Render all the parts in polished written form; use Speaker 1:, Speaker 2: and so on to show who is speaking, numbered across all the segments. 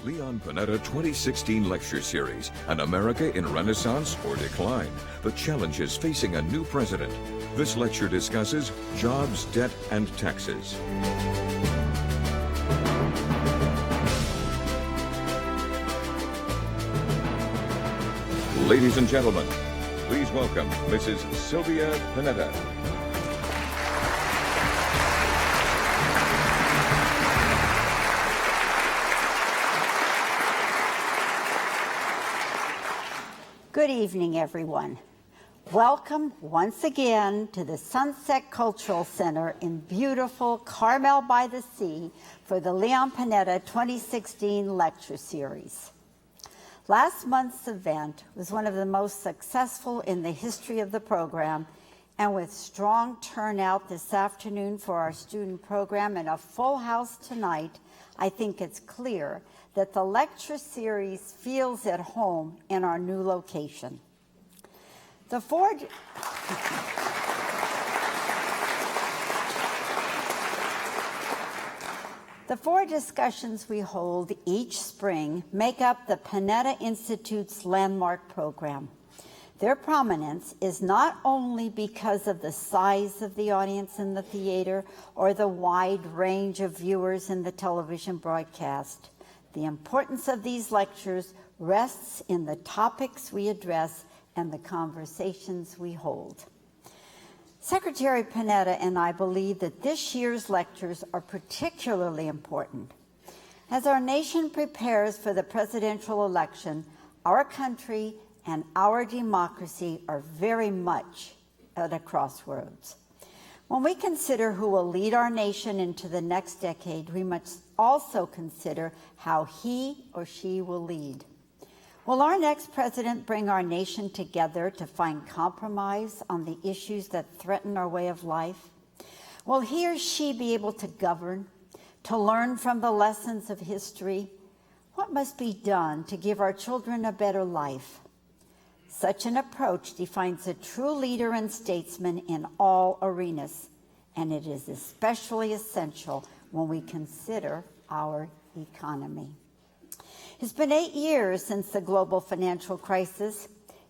Speaker 1: Leon Panetta 2016 Lecture Series, An America in Renaissance or Decline, the challenges facing a new president. This lecture discusses jobs, debt, and taxes. Ladies and gentlemen, please welcome Mrs. Sylvia Panetta.
Speaker 2: Good evening, everyone. Welcome once again to the Sunset Cultural Center in beautiful Carmel by the Sea for the Leon Panetta 2016 Lecture Series. Last month's event was one of the most successful in the history of the program, and with strong turnout this afternoon for our student program and a full house tonight, I think it's clear that the lecture series feels at home in our new location. The four discussions we hold each spring make up the Panetta Institute's landmark program. Their prominence is not only because of the size of the audience in the theater or the wide range of viewers in the television broadcast. The importance of these lectures rests in the topics we address and the conversations we hold. Secretary Panetta and I believe that this year's lectures are particularly important. As our nation prepares for the presidential election, our country and our democracy are very much at a crossroads. When we consider who will lead our nation into the next decade, we must also consider how he or she will lead. Will our next president bring our nation together to find compromise on the issues that threaten our way of life? Will he or she be able to govern, to learn from the lessons of history? What must be done to give our children a better life? Such an approach defines a true leader and statesman in all arenas, and it is especially essential when we consider our economy. It's been 8 years since the global financial crisis.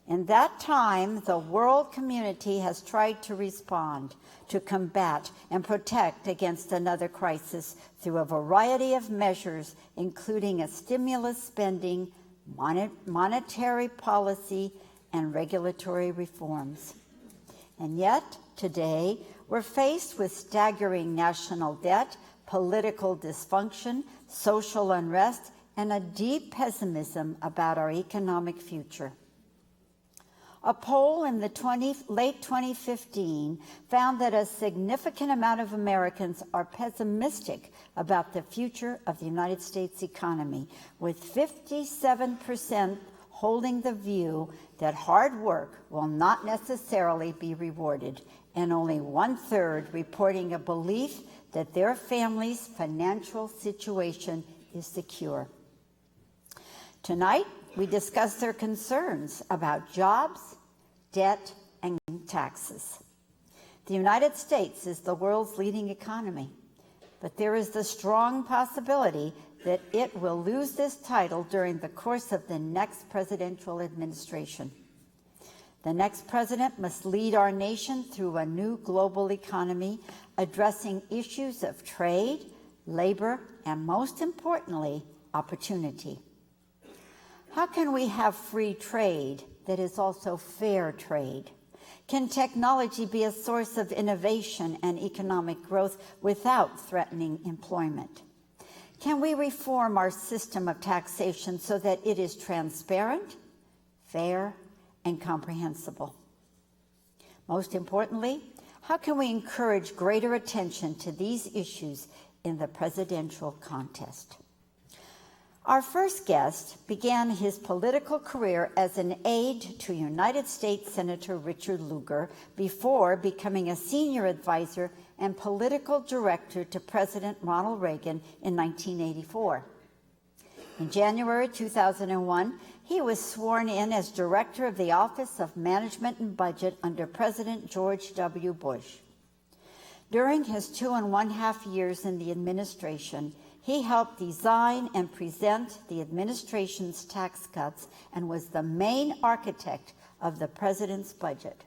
Speaker 2: In that time, the world community has tried to respond, to combat and protect against another crisis through a variety of measures, including a stimulus spending, monetary policy, and regulatory reforms. And yet, today, we're faced with staggering national debt, political dysfunction, social unrest, and a deep pessimism about our economic future. A poll in the late 2015 found that a significant amount of Americans are pessimistic about the future of the United States economy, with 57% holding the view that hard work will not necessarily be rewarded, and only 1/3 reporting a belief that their family's financial situation is secure. Tonight, we discuss their concerns about jobs, debt, and taxes. The United States is the world's leading economy, but there is the strong possibility that it will lose this title during the course of the next presidential administration. The next president must lead our nation through a new global economy, addressing issues of trade, labor, and most importantly, opportunity. How can we have free trade that is also fair trade? Can technology be a source of innovation and economic growth without threatening employment? Can we reform our system of taxation so that it is transparent, fair, and comprehensible? Most importantly, how can we encourage greater attention to these issues in the presidential contest? Our first guest began his political career as an aide to United States Senator Richard Lugar before becoming a senior advisor and political director to President Ronald Reagan in 1984. In January 2001, he was sworn in as director of the Office of Management and Budget under President George W. Bush. During his 2.5 years in the administration, He helped design and present the administration's tax cuts and was the main architect of the president's budget.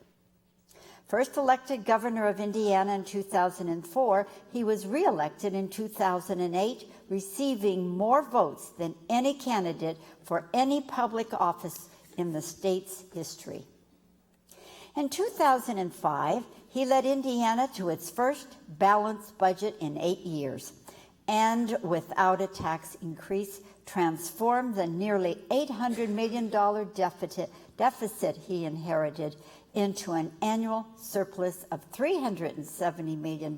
Speaker 2: First elected governor of Indiana in 2004, he was re-elected in 2008, receiving more votes than any candidate for any public office in the state's history. In 2005, he led Indiana to its first balanced budget in 8 years, and without a tax increase, transformed the nearly $800 million deficit he inherited into an annual surplus of $370 million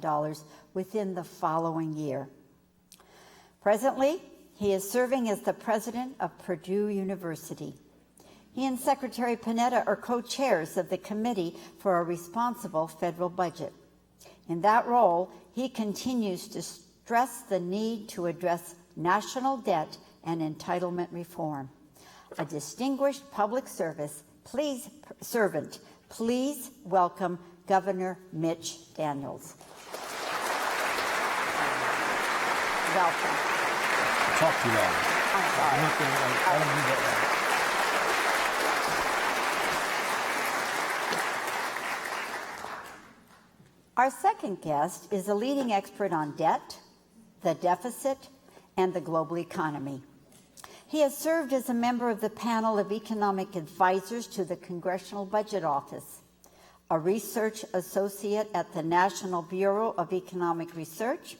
Speaker 2: within the following year. Presently, he is serving as the president of Purdue University. He and Secretary Panetta are co-chairs of the Committee for a Responsible Federal Budget. In that role, he continues to stress the need to address national debt and entitlement reform. A distinguished public servant, please welcome Governor Mitch Daniels. Welcome.
Speaker 3: Talk too loud.
Speaker 2: I'm sorry.
Speaker 3: I don't need that.
Speaker 2: Our second guest is a leading expert on debt, the deficit, and the global economy. He has served as a member of the panel of economic advisors to the Congressional Budget Office, a research associate at the National Bureau of Economic Research,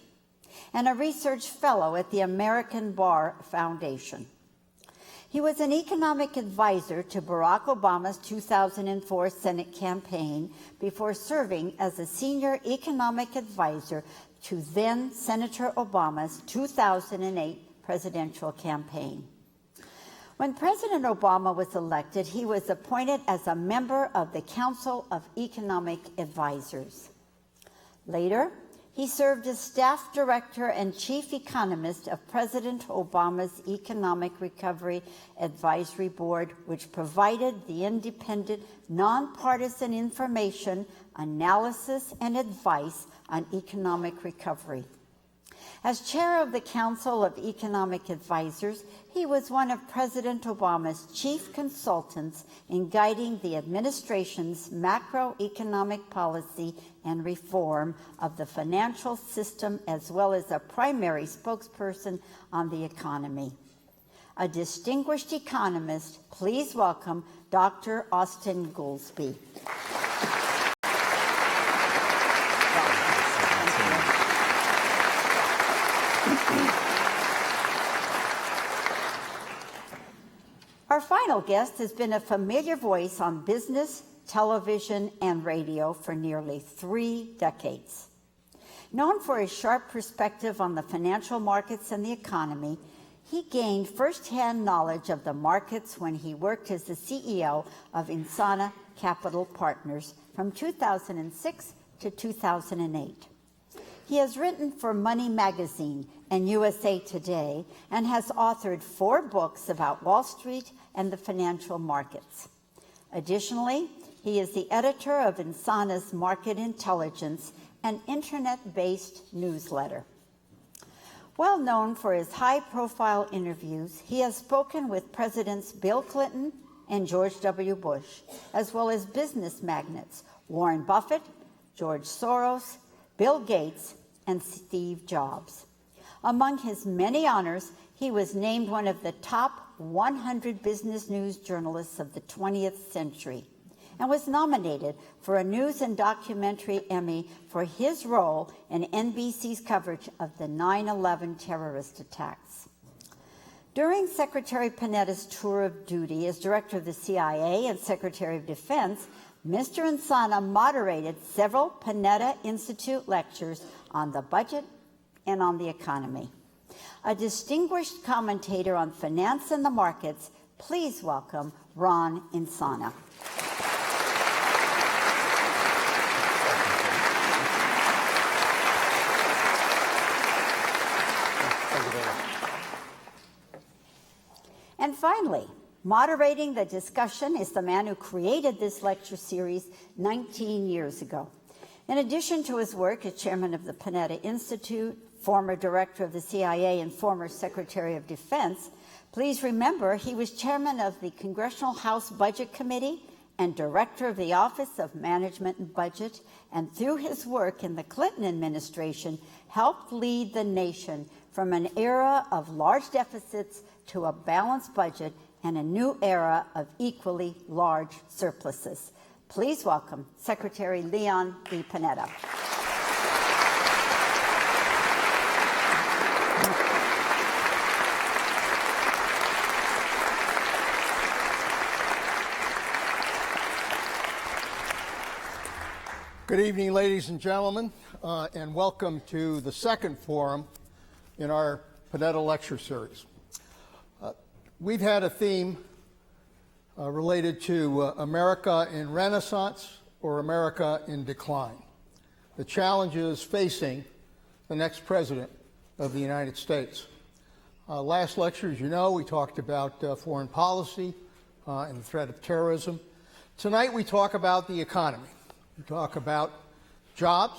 Speaker 2: and a research fellow at the American Bar Foundation. He was an economic advisor to Barack Obama's 2004 Senate campaign before serving as a senior economic advisor to then Senator Obama's 2008 presidential campaign. When President Obama was elected, he was appointed as a member of the Council of Economic Advisors. Later, he served as staff director and chief economist of President Obama's Economic Recovery Advisory Board, which provided the independent, nonpartisan information, analysis, and advice on economic recovery. As chair of the Council of Economic Advisors, he was one of President Obama's chief consultants in guiding the administration's macroeconomic policy and reform of the financial system, as well as a primary spokesperson on the economy. A distinguished economist, please welcome Dr. Austan Goolsbee. Our final guest has been a familiar voice on business, television, and radio for nearly 3 decades. Known for his sharp perspective on the financial markets and the economy, he gained firsthand knowledge of the markets when he worked as the CEO of Insana Capital Partners from 2006 to 2008. He has written for Money Magazine and USA Today and has authored 4 books about Wall Street and the financial markets. Additionally, he is the editor of Insana's Market Intelligence, an internet-based newsletter. Well known for his high-profile interviews, he has spoken with Presidents Bill Clinton and George W. Bush, as well as business magnates Warren Buffett, George Soros, Bill Gates, and Steve Jobs. Among his many honors, he was named one of the top 100 business news journalists of the 20th century and was nominated for a News and Documentary Emmy for his role in NBC's coverage of the 9/11 terrorist attacks. During Secretary Panetta's tour of duty as director of the CIA and Secretary of Defense, Mr. Insana moderated several Panetta Institute lectures on the budget and on the economy. A distinguished commentator on finance and the markets, please welcome Ron Insana. And finally, moderating the discussion is the man who created this lecture series 19 years ago. In addition to his work as chairman of the Panetta Institute, former director of the CIA and former Secretary of Defense, please remember he was chairman of the Congressional House Budget Committee and director of the Office of Management and Budget, and through his work in the Clinton administration, helped lead the nation from an era of large deficits to a balanced budget and a new era of equally large surpluses. Please welcome Secretary Leon V. Panetta.
Speaker 4: Good evening, ladies and gentlemen, and welcome to the second forum in our Panetta Lecture Series. We've had a theme related to America in Renaissance or America in decline, the challenges facing the next president of the United States. Last lecture, as you know, we talked about foreign policy and the threat of terrorism. Tonight we talk about the economy. We talk about jobs,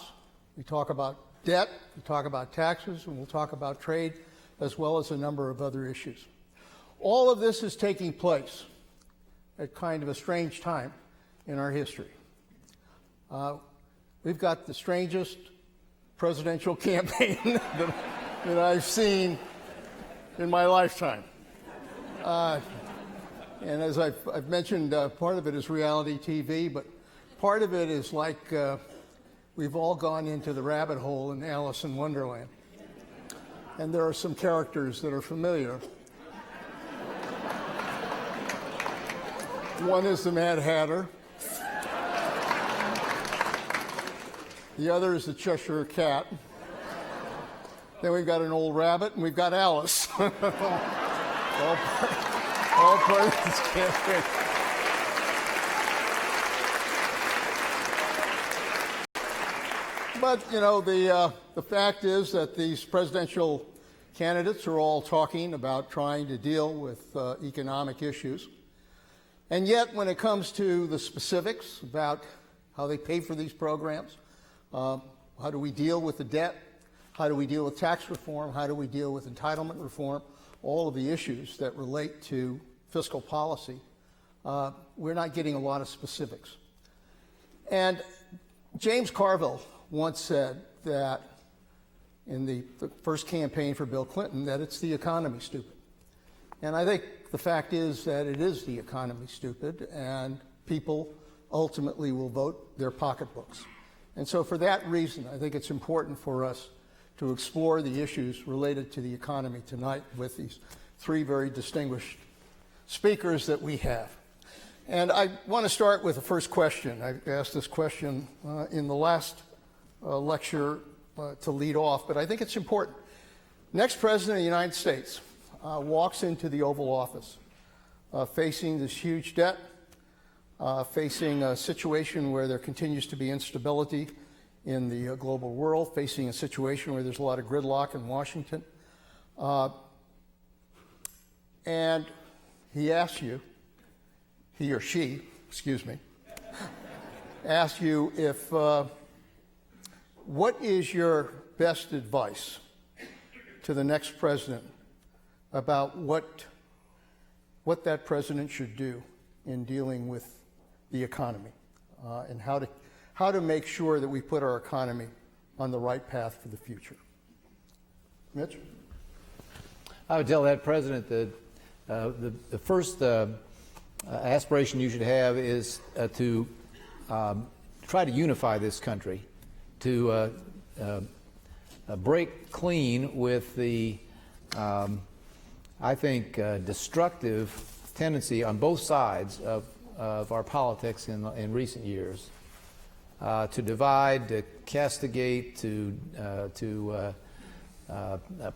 Speaker 4: we talk about debt, we talk about taxes, and we'll talk about trade, as well as a number of other issues. All of this is taking place at kind of a strange time in our history. We've got the strangest presidential campaign that I've seen in my lifetime. And as I've mentioned, part of it is reality TV, but part of it is like we've all gone into the rabbit hole in Alice in Wonderland. And there are some characters that are familiar. One is the Mad Hatter. The other is the Cheshire Cat. Then we've got an old rabbit, and we've got Alice. all part of this campaign. But, you know, the fact is that these presidential candidates are all talking about trying to deal with economic issues. And yet, when it comes to the specifics about how they pay for these programs, how do we deal with the debt, how do we deal with tax reform, how do we deal with entitlement reform, all of the issues that relate to fiscal policy, we're not getting a lot of specifics. And James Carville once said that in the first campaign for Bill Clinton that it's the economy, stupid. And I think the fact is that it is the economy, stupid, and people ultimately will vote their pocketbooks. And so for that reason, I think it's important for us to explore the issues related to the economy tonight with these three very distinguished speakers that we have. And I want to start with the first question. I asked this question in the last lecture to lead off, but I think it's important. Next president of the United States walks into the Oval Office facing this huge debt, facing a situation where there continues to be instability in the global world, facing a situation where there's a lot of gridlock in Washington. And he asks you, he or she, excuse me, asks you if what is your best advice to the next president about what that president should do in dealing with the economy and how to make sure that we put our economy on the right path for the future? Mitch?
Speaker 3: I would tell that president that the first aspiration you should have is to try to unify this country, to break clean with the, I think, destructive tendency on both sides of our politics in recent years, to divide, to castigate, to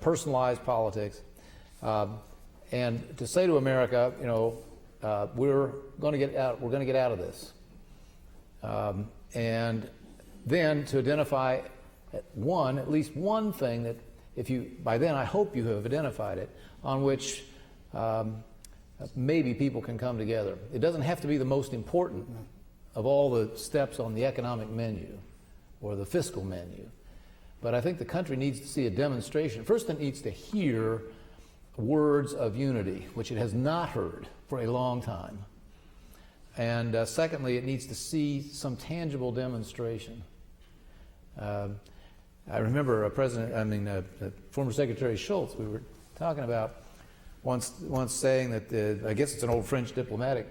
Speaker 3: personalize politics, and to say to America, you know, we're going to get out. We're going to get out of this, and then to identify at least one thing that, if you, by then I hope you have identified it, on which maybe people can come together. It doesn't have to be the most important of all the steps on the economic menu or the fiscal menu, But I think the country needs to see a demonstration. First, it needs to hear words of unity, which it has not heard for a long time. And secondly, it needs to see some tangible demonstration. I remember former Secretary Shultz, we were talking about once saying that, I guess it's an old French diplomatic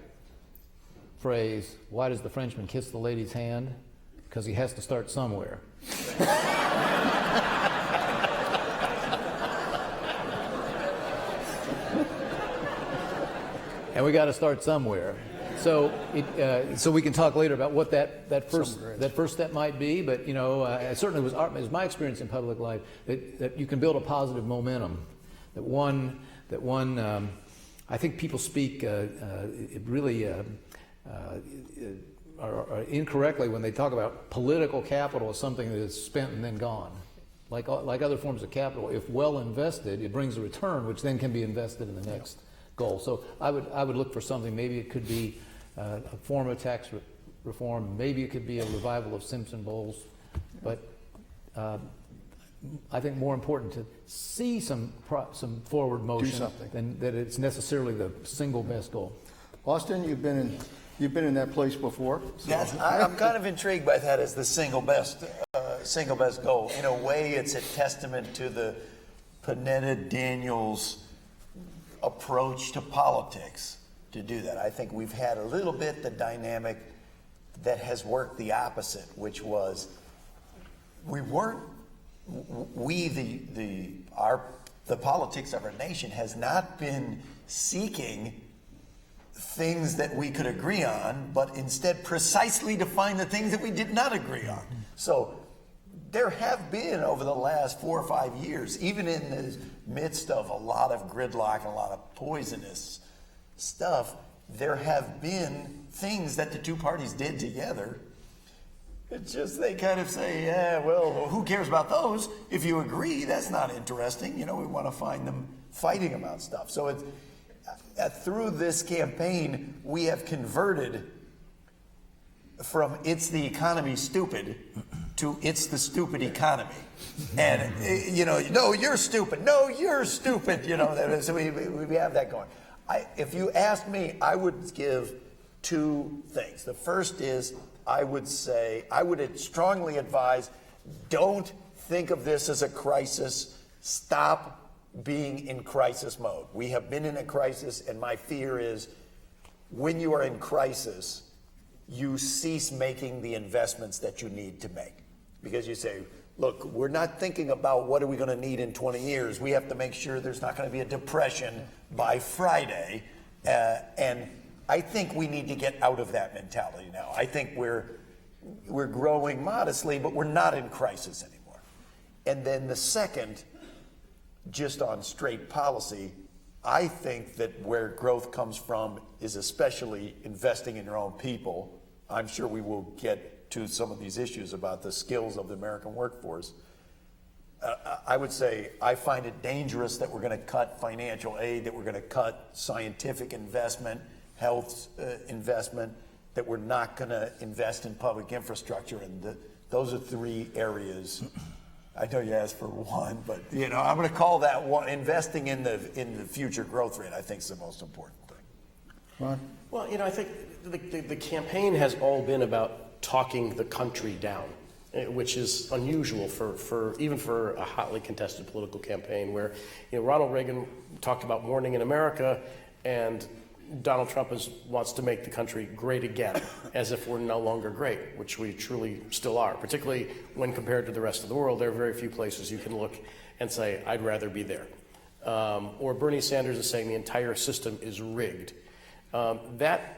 Speaker 3: phrase, why does the Frenchman kiss the lady's hand? Because he has to start somewhere. And we got to start somewhere. So, so we can talk later about what that first step might be. But it certainly was my experience in public life that you can build a positive momentum. That one, I think people speak really incorrectly when they talk about political capital as something that is spent and then gone. Like other forms of capital, if well invested, it brings a return, which then can be invested in the next goal. So I would look for something. Maybe it could be a form of tax reform. Maybe it could be a revival of Simpson Bowles. But I think more important to see some forward motion than that it's necessarily the single best goal.
Speaker 4: Austin, you've been in that place before. So.
Speaker 5: Yes, I'm kind of intrigued by that as the single best goal. In a way, it's a testament to the Panetta-Daniels approach to politics to do that. I think we've had a little bit the dynamic that has worked the opposite, which was the politics of our nation has not been seeking things that we could agree on, but instead precisely to find the things that we did not agree on. So there have been, over the last 4 or 5 years, even in the midst of a lot of gridlock and a lot of poisonous stuff, there have been things that the two parties did together. It's just they kind of say, yeah, well, who cares about those? If you agree, that's not interesting. We want to find them fighting about stuff. So it's through this campaign, we have converted from "it's the economy stupid" to "it's the stupid economy," and no, you're stupid. No, you're stupid. So we have that going. If you ask me, I would give 2 things. The first is I would strongly advise: don't think of this as a crisis. Stop being in crisis mode. We have been in a crisis, and my fear is when you are in crisis, you cease making the investments that you need to make. Because you say, look, we're not thinking about what are we going to need in 20 years. We have to make sure there's not going to be a depression by Friday. And I think we need to get out of that mentality now. I think we're growing modestly, but we're not in crisis anymore. And then the second, just on straight policy, I think that where growth comes from is especially investing in your own people. I'm sure we will get to some of these issues about the skills of the American workforce. I would say I find it dangerous that we're going to cut financial aid, that we're going to cut scientific investment, health investment, that we're not going to invest in public infrastructure. And those are 3 areas. I know you asked for 1, but I'm going to call that one. Investing in the future growth rate, I think, is the most important thing.
Speaker 4: Ron?
Speaker 6: Well, I think the campaign has all been about talking the country down, which is unusual for even for a hotly contested political campaign. Where Ronald Reagan talked about morning in America, and Donald Trump wants to make the country great again, as if we're no longer great, which we truly still are, particularly when compared to the rest of the world. There are very few places you can look and say, I'd rather be there. Or Bernie Sanders is saying the entire system is rigged. That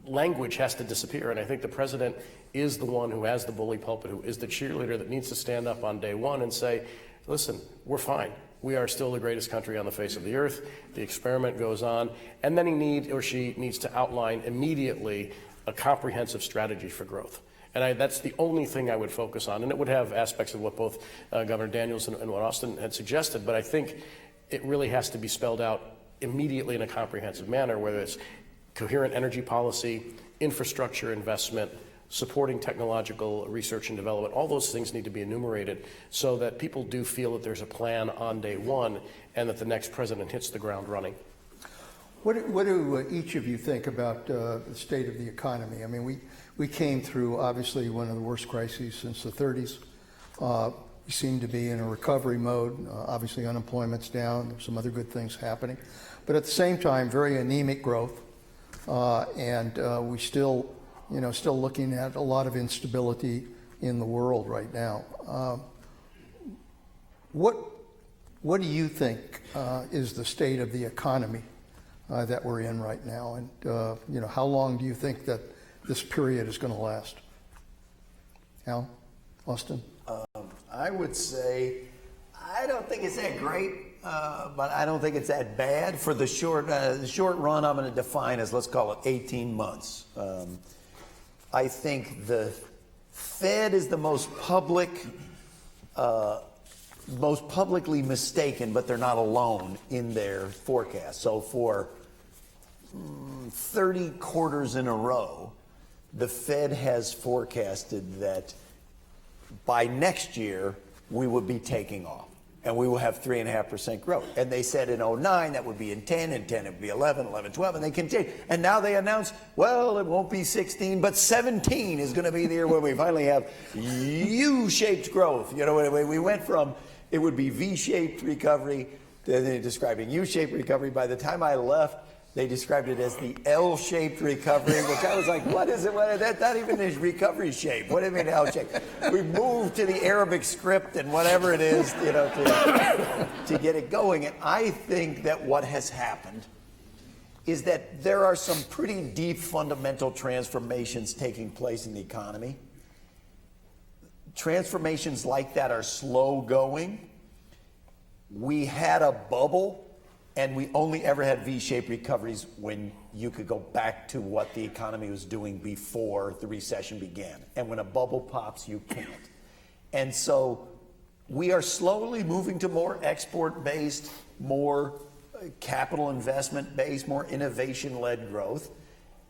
Speaker 6: language has to disappear, and I think the president is the one who has the bully pulpit, who is the cheerleader that needs to stand up on day one and say, listen, we're fine. We are still the greatest country on the face of the earth. The experiment goes on. And then he or she needs to outline immediately a comprehensive strategy for growth. And that's the only thing I would focus on. And it would have aspects of what both Governor Daniels and what Austin had suggested. But I think it really has to be spelled out immediately in a comprehensive manner, whether it's coherent energy policy, infrastructure investment, supporting technological research and development. All those things need to be enumerated so that people do feel that there's a plan on day one and that the next president hits the ground running.
Speaker 4: What do each of you think about the state of the economy? I mean, we came through, obviously, one of the worst crises since the 30s. We seem to be in a recovery mode. Obviously, unemployment's down. There's some other good things happening. But at the same time, very anemic growth. And we still looking at a lot of instability in the world right now. What do you think is the state of the economy that we're in right now? And how long do you think that this period is going to last? Al? Austin?
Speaker 5: I would say I don't think it's that great, but I don't think it's that bad. For the short run, I'm going to define as, let's call it 18 months. I think the Fed is the most publicly mistaken, but they're not alone in their forecast. So for 30 quarters in a row, the Fed has forecasted that by next year, we would be taking off, and we will have 3.5% growth. And they said in 09 that would be in 10, and 10 it would be 11, 12, and they continue. And now they announce, well, it won't be 16, but 17 is going to be the year where we finally have U-shaped growth. You know, we went from it would be V-shaped recovery, they're describing U-shaped recovery. By the time I left, they described it as the L-shaped recovery, which I was like, what is it? That's not even a recovery shape. What do you mean L-shaped? We moved to the Arabic script and whatever it is, to get it going. And I think that what has happened is that there are some pretty deep fundamental transformations taking place in the economy. Transformations like that are slow going. We had a bubble. And we only ever had V-shaped recoveries when you could go back to what the economy was doing before the recession began. And when a bubble pops, you can't. And so we are slowly moving to more export-based, more capital investment-based, more innovation-led growth.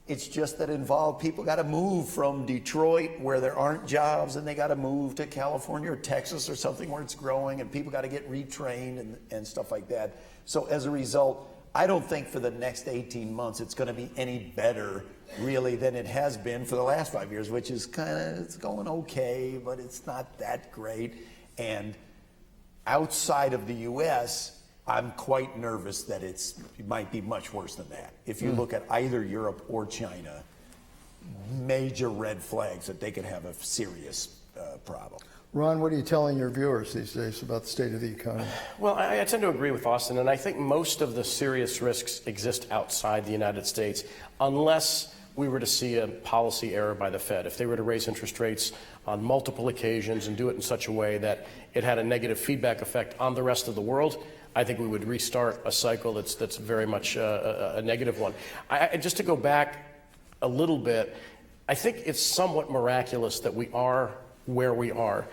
Speaker 5: It's just that involved people got to move from Detroit where there aren't jobs, and they got to move to California or Texas or something where it's growing, and people got to get retrained and stuff like that. So as a result, I don't think for the next 18 months it's going to be any better really than it has been for the last 5 years, which is it's going okay, but it's not that great. And outside of the U.S., I'm quite nervous that it might be much worse than that. If you look at either Europe or China, major red flags that they could have a serious problem.
Speaker 4: Ron, what are you telling your viewers these days about the state of the economy?
Speaker 6: Well, I tend to agree with Austin, and I think most of the serious risks exist outside the United States, unless we were to see a policy error by the Fed. If they were to raise interest rates on multiple occasions and do it in such a way that it had a negative feedback effect on the rest of the world, I think we would restart a cycle that's very much a negative one. Just to go back a little bit, I think it's somewhat miraculous that we are where we are,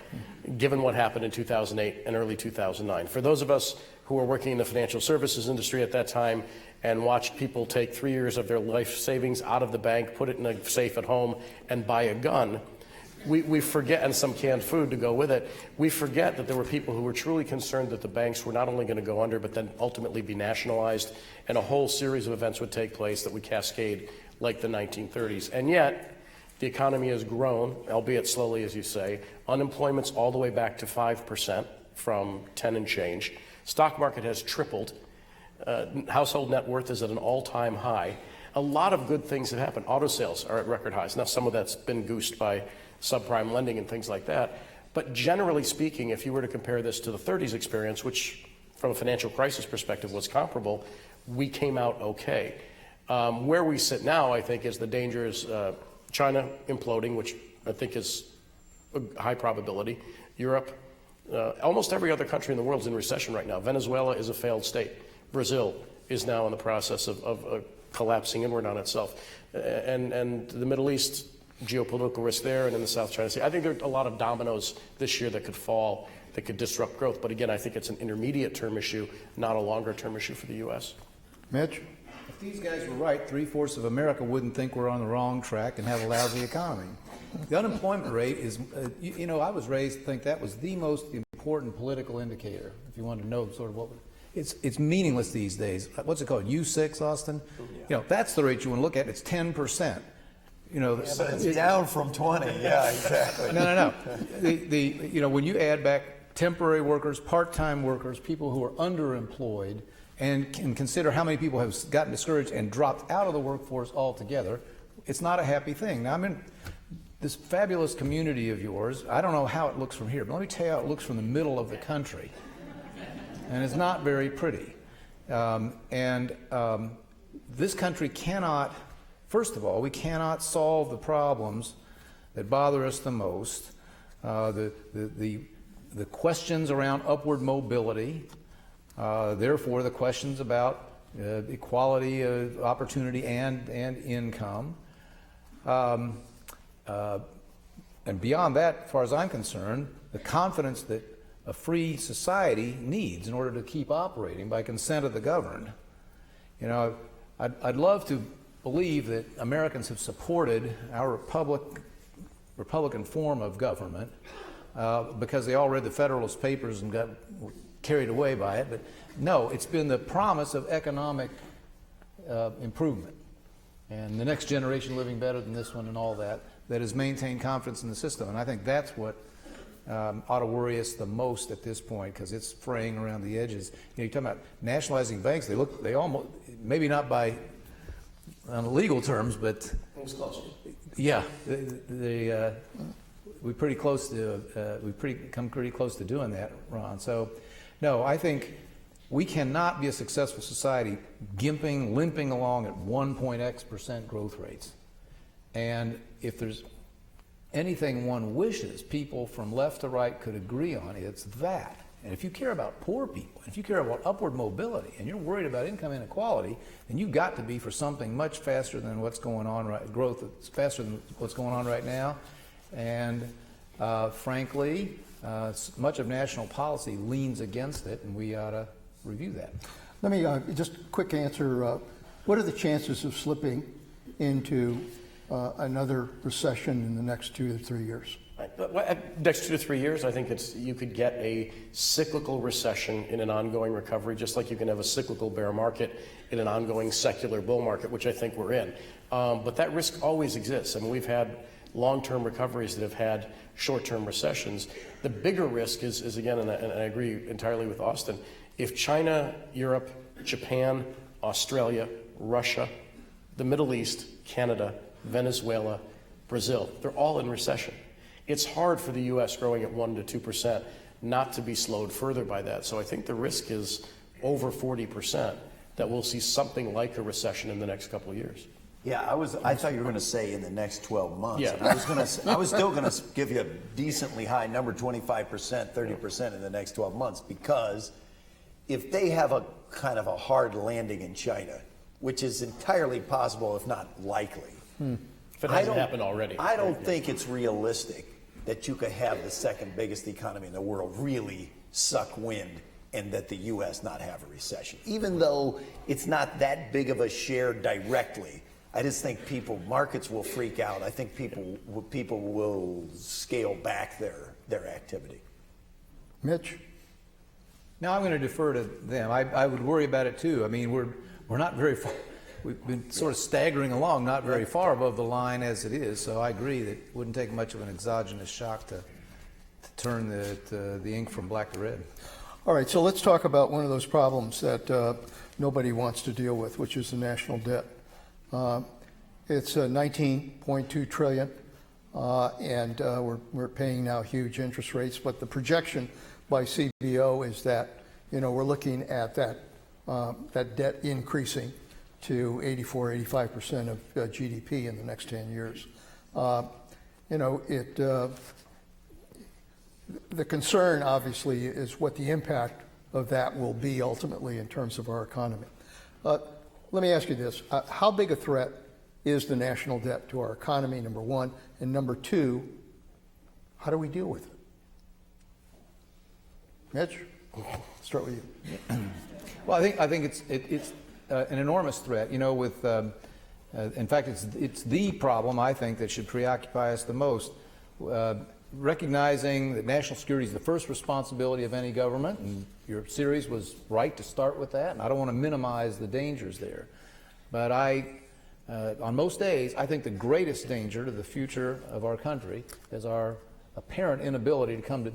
Speaker 6: given what happened in 2008 and early 2009. For those of us who were working in the financial services industry at that time and watched people take 3 years of their life savings out of the bank, put it in a safe at home, and buy a gun, we forget, and some canned food to go with it, we forget that there were people who were truly concerned that the banks were not only going to go under, but then ultimately be nationalized, and a whole series of events would take place that would cascade like the 1930s. And yet, the economy has grown, albeit slowly, as you say. Unemployment's all the way back to 5% from 10 and change. Stock market has tripled. Household net worth is at an all-time high. A lot of good things have happened. Auto sales are at record highs. Now, some of that's been goosed by subprime lending and things like that. But generally speaking, if you were to compare this to the 30s experience, which from a financial crisis perspective was comparable, we came out okay. Where we sit now, I think, is the danger is China imploding, which I think is a high probability. Europe, almost every other country in the world is in recession right now. Venezuela is a failed state. Brazil is now in the process of collapsing inward on itself. And the Middle East, geopolitical risk there, and in the South China Sea. I think there are a lot of dominoes this year that could fall, that could disrupt growth. But again, I think it's an intermediate term issue, not a longer term issue for the U.S.
Speaker 4: Mitch?
Speaker 3: If these guys were right, 3/4 of America wouldn't think we're on the wrong track and have a lousy economy. The unemployment rate is, I was raised to think that was the most important political indicator. If you want to know sort of what, it's meaningless these days. What's it called? U6, Austin? That's the rate you want to look at. It's 10%.
Speaker 5: But it's down from 20. Yeah, exactly.
Speaker 3: No. When you add back temporary workers, part-time workers, people who are underemployed, and can consider how many people have gotten discouraged and dropped out of the workforce altogether, it's not a happy thing. Now, I'm in this fabulous community of yours. I don't know how it looks from here, but let me tell you how it looks from the middle of the country. And it's not very pretty. This country cannot, first of all, we cannot solve the problems that bother us the most, the questions around upward mobility, therefore the questions about equality of opportunity and income. And beyond that, as far as I'm concerned, the confidence that a free society needs in order to keep operating by consent of the governed. I'd love to believe that Americans have supported our Republican form of government because they all read the Federalist Papers and got carried away by it. But no, it's been the promise of economic improvement and the next generation living better than this one and all that has maintained confidence in the system. And I think that's what ought to worry us the most at this point, because it's fraying around the edges. You're talking about nationalizing banks. They almost, maybe not by on legal terms, but yeah, we've come pretty close to doing that, Ron. So, no, I think we cannot be a successful society limping along at 1.x% growth rates. And if there's anything one wishes people from left to right could agree on, it's that. And if you care about poor people, if you care about upward mobility, and you're worried about income inequality, then you've got to be for something much faster than what's going on growth that's faster than what's going on right now. And frankly, much of national policy leans against it, and we ought to review that.
Speaker 4: Let me just quick answer. What are the chances of slipping into another recession in the next 2 to 3 years?
Speaker 6: Next 2 to 3 years, I think you could get a cyclical recession in an ongoing recovery, just like you can have a cyclical bear market in an ongoing secular bull market, which I think we're in. But that risk always exists. I mean, we've had long-term recoveries that have had short-term recessions. The bigger risk is again, and I agree entirely with Austin, if China, Europe, Japan, Australia, Russia, the Middle East, Canada, Venezuela, Brazil, they're all in recession. It's hard for the U.S. growing at 1 to 2% not to be slowed further by that. So I think the risk is over 40% that we'll see something like a recession in the next couple of years.
Speaker 5: Yeah, I thought you were going to say in the next 12 months.
Speaker 6: Yeah.
Speaker 5: And I was still going to give you a decently high number, 25%, 30% in the next 12 months, because if they have a kind of a hard landing in China, which is entirely possible, if not likely.
Speaker 6: If it hasn't happened already.
Speaker 5: I don't think it's realistic that you could have the second biggest economy in the world really suck wind and that the U.S. not have a recession. Even though it's not that big of a share directly, I just think markets will freak out. I think people will scale back their activity.
Speaker 4: Mitch?
Speaker 3: Now I'm going to defer to them. I would worry about it too. I mean, we're not very far. We've been sort of staggering along, not very far above the line as it is. So I agree that it wouldn't take much of an exogenous shock to turn the ink from black to red.
Speaker 4: All right, so let's talk about one of those problems that nobody wants to deal with, which is the national debt. It's $19.2 trillion, and we're paying now huge interest rates. But the projection by CBO is that we're looking at that debt increasing to 84-85% of GDP in the next 10 years. The concern, obviously, is what the impact of that will be ultimately in terms of our economy. Let me ask you this. How big a threat is the national debt to our economy, number one? And number two, how do we deal with it? Mitch, start with you.
Speaker 3: Well, I think it's an enormous threat. You know, with in fact, it's the problem I think that should preoccupy us the most. Recognizing that national security is the first responsibility of any government, and your series was right to start with that, and I don't want to minimize the dangers there. But on most days, I think the greatest danger to the future of our country is our apparent inability to come to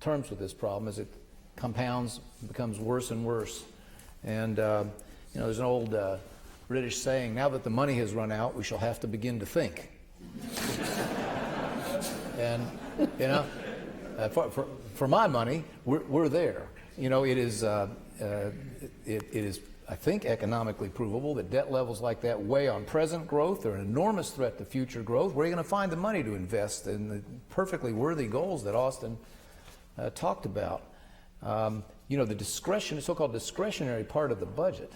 Speaker 3: terms with this problem as it compounds, becomes worse and worse. And, you know, there's an old British saying, now that the money has run out, we shall have to begin to think. And, you know, for my money, we're there. You know, it is, I think, economically provable that debt levels like that weigh on present growth. They're an enormous threat to future growth. Where are you going to find the money to invest in the perfectly worthy goals that Austin talked about? You know, the so-called discretionary part of the budget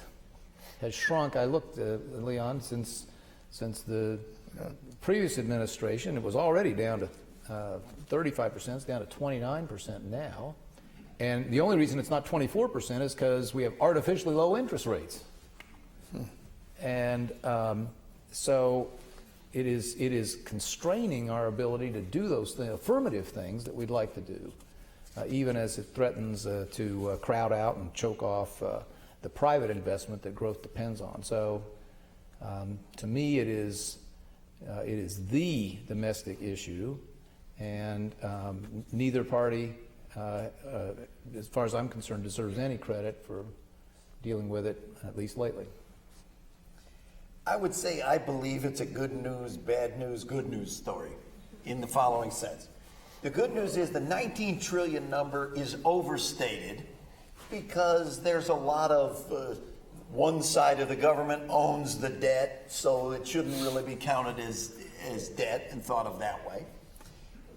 Speaker 3: has shrunk. I looked, Leon, since the previous administration, it was already down to 35%, it's down to 29% now. And the only reason it's not 24% is because we have artificially low interest rates. And so it is constraining our ability to do those affirmative things that we'd like to do, even as it threatens to crowd out and choke off the private investment that growth depends on. So to me, it is the domestic issue, and neither party, as far as I'm concerned, deserves any credit for dealing with it, at least lately.
Speaker 5: I would say I believe it's a good news, bad news, good news story in the following sense. The good news is the 19 trillion number is overstated because there's a lot of one side of the government owns the debt, so it shouldn't really be counted as debt and thought of that way.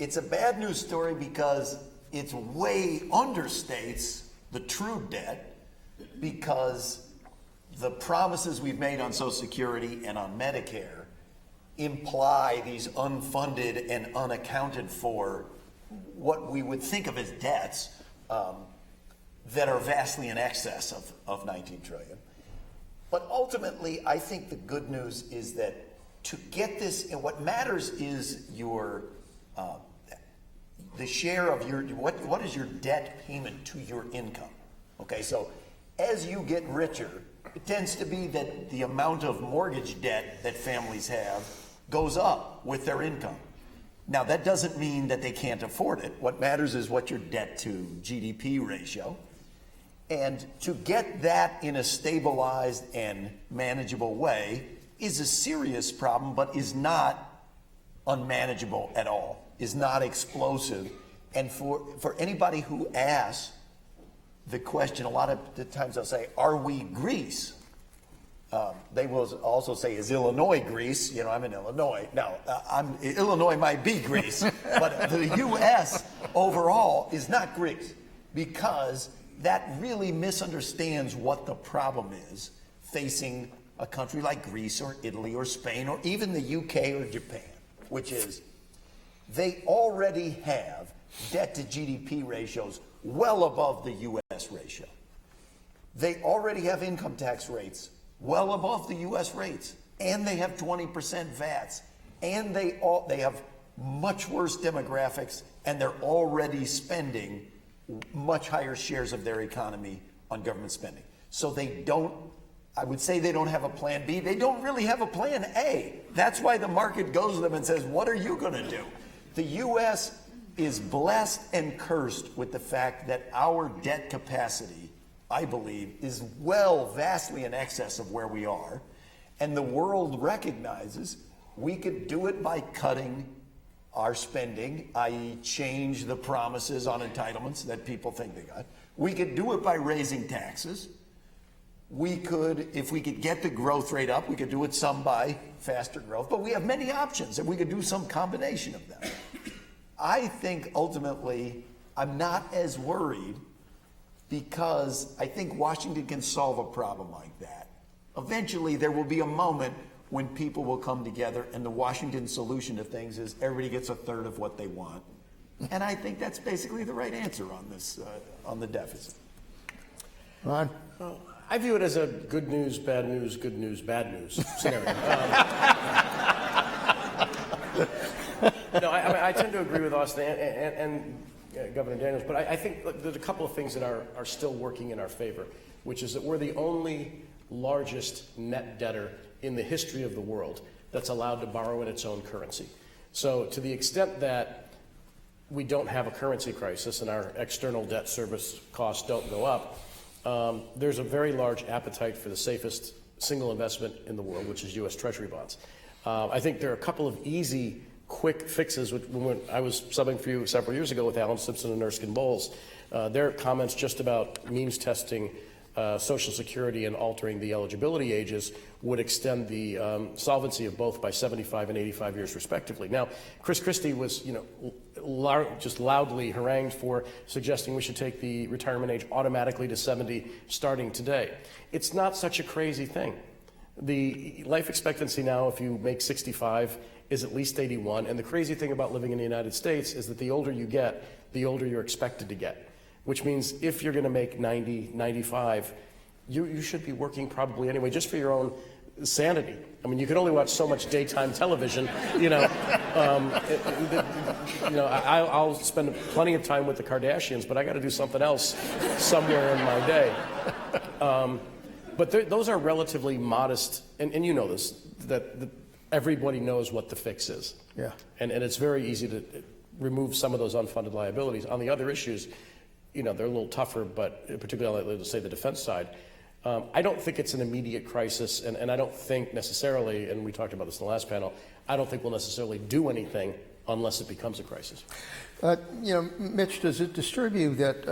Speaker 5: It's a bad news story because it way understates the true debt, because the promises we've made on Social Security and on Medicare imply these unfunded and unaccounted for what we would think of as debts that are vastly in excess of 19 trillion. But ultimately, I think the good news is that to get this, and what matters is your the share of your, what is your debt payment to your income? Okay, so as you get richer, it tends to be that the amount of mortgage debt that families have goes up with their income. Now, that doesn't mean that they can't afford it. What matters is what your debt to GDP ratio. And to get that in a stabilized and manageable way is a serious problem, but is not unmanageable at all, is not explosive. And for anybody who asks the question, a lot of the times they'll say, are we Greece? They will also say, is Illinois Greece? You know, I'm in Illinois. Now, Illinois might be Greece, but the U.S. overall is not Greece, because that really misunderstands what the problem is facing a country like Greece or Italy or Spain or even the UK or Japan, which is they already have debt to GDP ratios well above the U.S. ratio. They already have income tax rates well above the U.S. rates, and they have 20% VATs, and they have much worse demographics, and they're already spending much higher shares of their economy on government spending. So they don't, I would say they don't have a plan B. They don't really have a plan A. That's why the market goes to them and says, what are you going to do? The U.S. is blessed and cursed with the fact that our debt capacity, I believe, is vastly in excess of where we are. And the world recognizes we could do it by cutting our spending, i.e. change the promises on entitlements that people think they got. We could do it by raising taxes. We could, if we could get the growth rate up, we could do it some by faster growth, but we have many options and we could do some combination of them. I think ultimately I'm not as worried, because I think Washington can solve a problem like that. Eventually there will be a moment when people will come together, and the Washington solution to things is everybody gets a third of what they want. And I think that's basically the right answer on this, on the deficit.
Speaker 4: Ron?
Speaker 6: Well, I view it as a good news, bad news, good news, bad news scenario. No, I tend to agree with Austin and Governor Daniels, but I think there's a couple of things that are still working in our favor, which is that we're the only largest net debtor in the history of the world that's allowed to borrow in its own currency. So to the extent that we don't have a currency crisis and our external debt service costs don't go up, there's a very large appetite for the safest single investment in the world, which is U.S. Treasury bonds. I think there are a couple of easy, quick fixes. When I was subbing for you several years ago with Alan Simpson and Erskine Bowles, their comments just about means testing Social Security and altering the eligibility ages would extend the solvency of both by 75 and 85 years respectively. Now, Chris Christie was, just loudly harangued for suggesting we should take the retirement age automatically to 70 starting today. It's not such a crazy thing. The life expectancy now, if you make 65, is at least 81. And the crazy thing about living in the United States is that the older you get, the older you're expected to get. Which means if you're going to make 90, 95, you should be working probably anyway, just for your own sanity. I mean, you can only watch so much daytime television, I'll spend plenty of time with the Kardashians, but I got to do something else somewhere in my day. But those are relatively modest, and you know this, that everybody knows what the fix is.
Speaker 4: Yeah.
Speaker 6: And it's very easy to remove some of those unfunded liabilities. On the other issues, they're a little tougher, but particularly on, let's say, the defense side, I don't think it's an immediate crisis, and I don't think necessarily, and we talked about this in the last panel, I don't think we'll necessarily do anything unless it becomes a crisis.
Speaker 4: Mitch, does it disturb you that,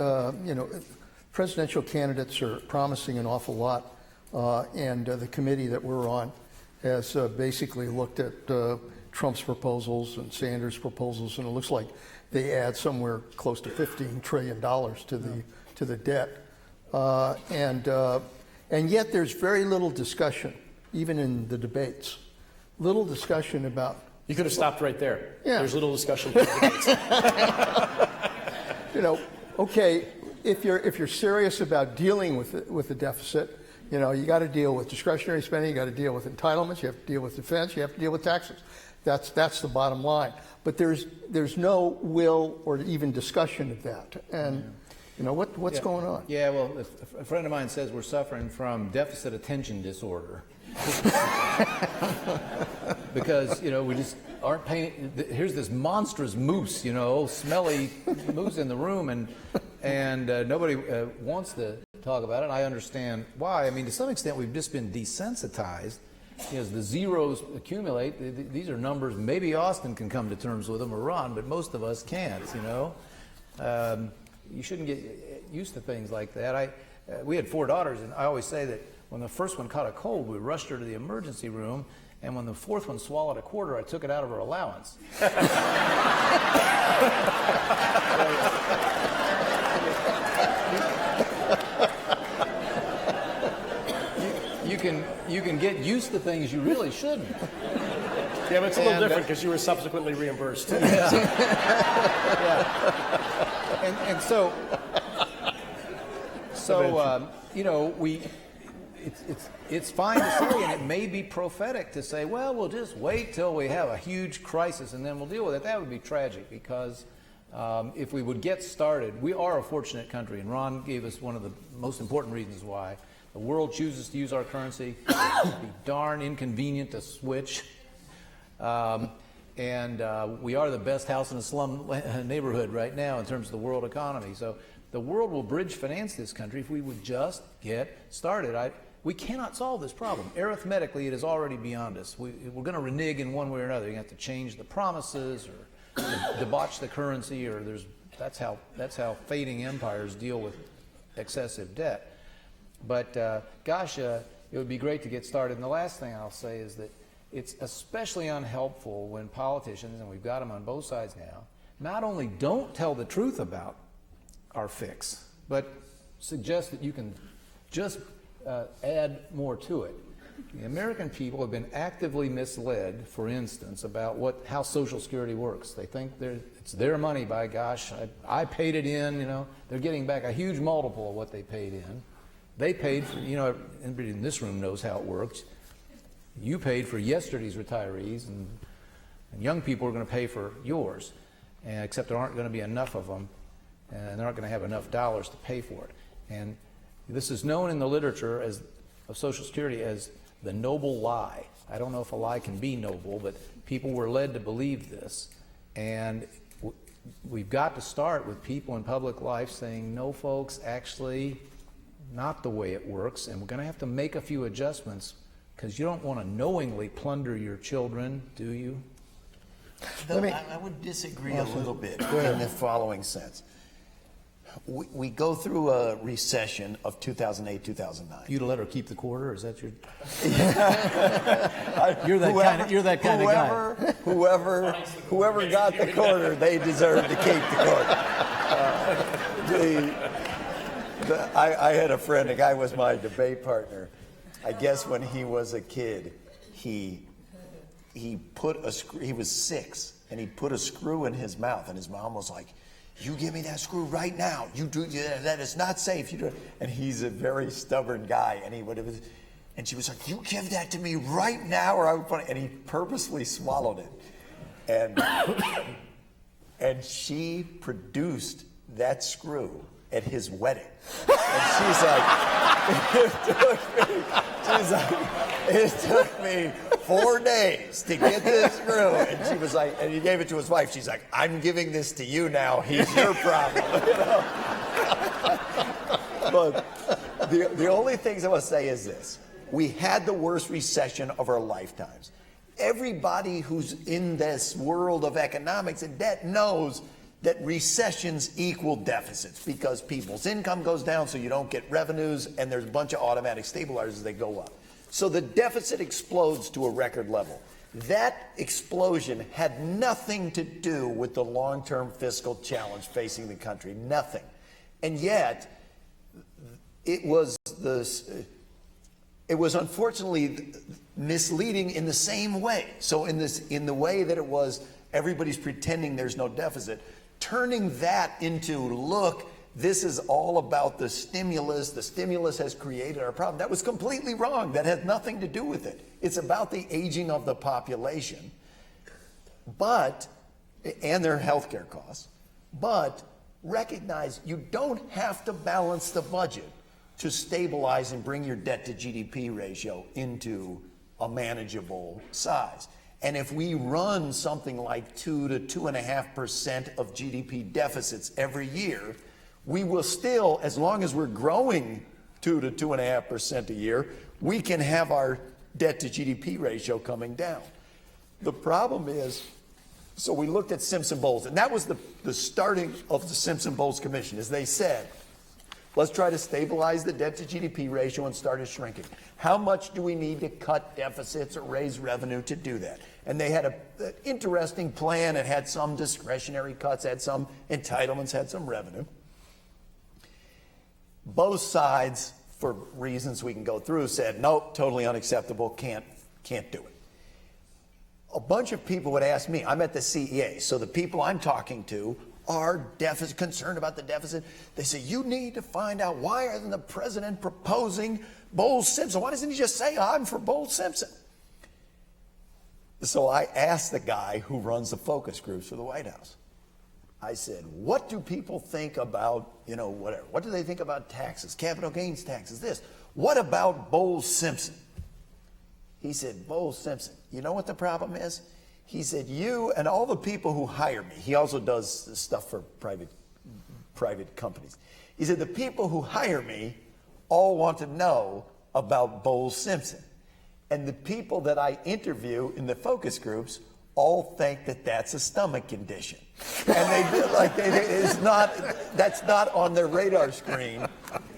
Speaker 4: presidential candidates are promising an awful lot, and the committee that we're on has basically looked at Trump's proposals and Sanders' proposals, and it looks like they add somewhere close to $15 trillion to the debt, and yet there's very little discussion, even in the debates. Little discussion about.
Speaker 6: You could have stopped right there.
Speaker 4: Yeah.
Speaker 6: There's little discussion.
Speaker 4: Okay, if you're serious about dealing with the deficit, you got to deal with discretionary spending, you got to deal with entitlements, you have to deal with defense, you have to deal with taxes. That's the bottom line. But there's no will or even discussion of that. And what's going on?
Speaker 3: Yeah, well, a friend of mine says we're suffering from deficit attention disorder. Because we just aren't paying. Here's this monstrous moose, smelly moose in the room, and nobody wants to talk about it. I understand why. I mean, to some extent, we've just been desensitized. As the zeros accumulate, these are numbers. Maybe Austin can come to terms with them, or Ron, but most of us can't. You shouldn't get used to things like that. We had 4 daughters, and I always say that when the first one caught a cold, we rushed her to the emergency room, and when the 4th one swallowed a quarter, I took it out of her allowance. You can get used to things you really shouldn't.
Speaker 6: Yeah, but it's a little different because you were subsequently reimbursed.
Speaker 3: Yeah. And so it's fine to say, and it may be prophetic to say, well, we'll just wait till we have a huge crisis and then we'll deal with it. That would be tragic because if we would get started, we are a fortunate country, and Ron gave us one of the most important reasons why. The world chooses to use our currency. It would be darn inconvenient to switch. And we are the best house in a slum neighborhood right now in terms of the world economy. So the world will bridge finance this country if we would just get started. We cannot solve this problem. Arithmetically, it is already beyond us. We're going to renege in one way or another. You have to change the promises or debauch the currency, or that's how fading empires deal with excessive debt. But gosh, it would be great to get started. And the last thing I'll say is that it's especially unhelpful when politicians, and we've got them on both sides now, not only don't tell the truth about our fix, but suggest that you can just add more to it. The American people have been actively misled, for instance, about how Social Security works. They think it's their money, by gosh. I paid it in, They're getting back a huge multiple of what they paid in. They paid for, everybody in this room knows how it works. You paid for yesterday's retirees, and young people are going to pay for yours, except there aren't going to be enough of them, and they aren't going to have enough dollars to pay for it. And this is known in the literature of Social Security as the noble lie. I don't know if a lie can be noble, but people were led to believe this. And we've got to start with people in public life saying, no, folks, actually not the way it works, and we're going to have to make a few adjustments, because you don't want to knowingly plunder your children, do you?
Speaker 5: Though I would disagree a little bit in the following sense. We go through a recession of 2008, 2009.
Speaker 3: You'd let her keep the quarter? Is that your? You're that kind of guy.
Speaker 5: Whoever got the quarter, they deserve to keep the quarter. I had a friend. A guy was my debate partner. I guess when he was a kid, he put a screw. He was 6, and he put a screw in his mouth, and his mom was like, "You give me that screw right now. You do that is not safe. You do it." And he's a very stubborn guy, and and she was like, "You give that to me right now, or I would put it." And he purposely swallowed it, and she produced that screw at his wedding, and she's like, it took me 4 days to get this screw. And she was like, and he gave it to his wife. She's like, "I'm giving this to you now. He's your problem." But the only things I want to say is this. We had the worst recession of our lifetimes. Everybody who's in this world of economics and debt knows that recessions equal deficits, because people's income goes down, so you don't get revenues, and there's a bunch of automatic stabilizers that go up. So the deficit explodes to a record level. That explosion had nothing to do with the long-term fiscal challenge facing the country, nothing. And yet, it was unfortunately misleading in the same way. So in the way that it was, everybody's pretending there's no deficit, turning that into, look, this is all about the stimulus has created our problem. That was completely wrong. That had nothing to do with it. It's about the aging of the population, and their healthcare costs. But recognize you don't have to balance the budget to stabilize and bring your debt to GDP ratio into a manageable size. And if we run something like 2 to 2.5% of GDP deficits every year, we will still, as long as we're growing 2 to 2.5% a year, we can have our debt to GDP ratio coming down. The problem is, so we looked at Simpson-Bowles, and that was the starting of the Simpson-Bowles Commission, as they said, let's try to stabilize the debt to GDP ratio and start it shrinking. How much do we need to cut deficits or raise revenue to do that? And they had an interesting plan. It had some discretionary cuts, had some entitlements, had some revenue. Both sides, for reasons we can go through, said, nope, totally unacceptable, can't do it. A bunch of people would ask me, I'm at the CEA, so the people I'm talking to are concerned about the deficit. They say, you need to find out, why isn't the president proposing Bowles-Simpson? Why doesn't he just say, I'm for Bowles-Simpson? So I asked the guy who runs the focus groups for the White House. I said, what do people think about, whatever? What do they think about taxes, capital gains taxes, this? What about Bowles-Simpson? He said, Bowles-Simpson. You know what the problem is? He said, you and all the people who hire me, he also does stuff for private companies. He said, the people who hire me all want to know about Bowles-Simpson. And the people that I interview in the focus groups all think that that's a stomach condition. And that's not on their radar screen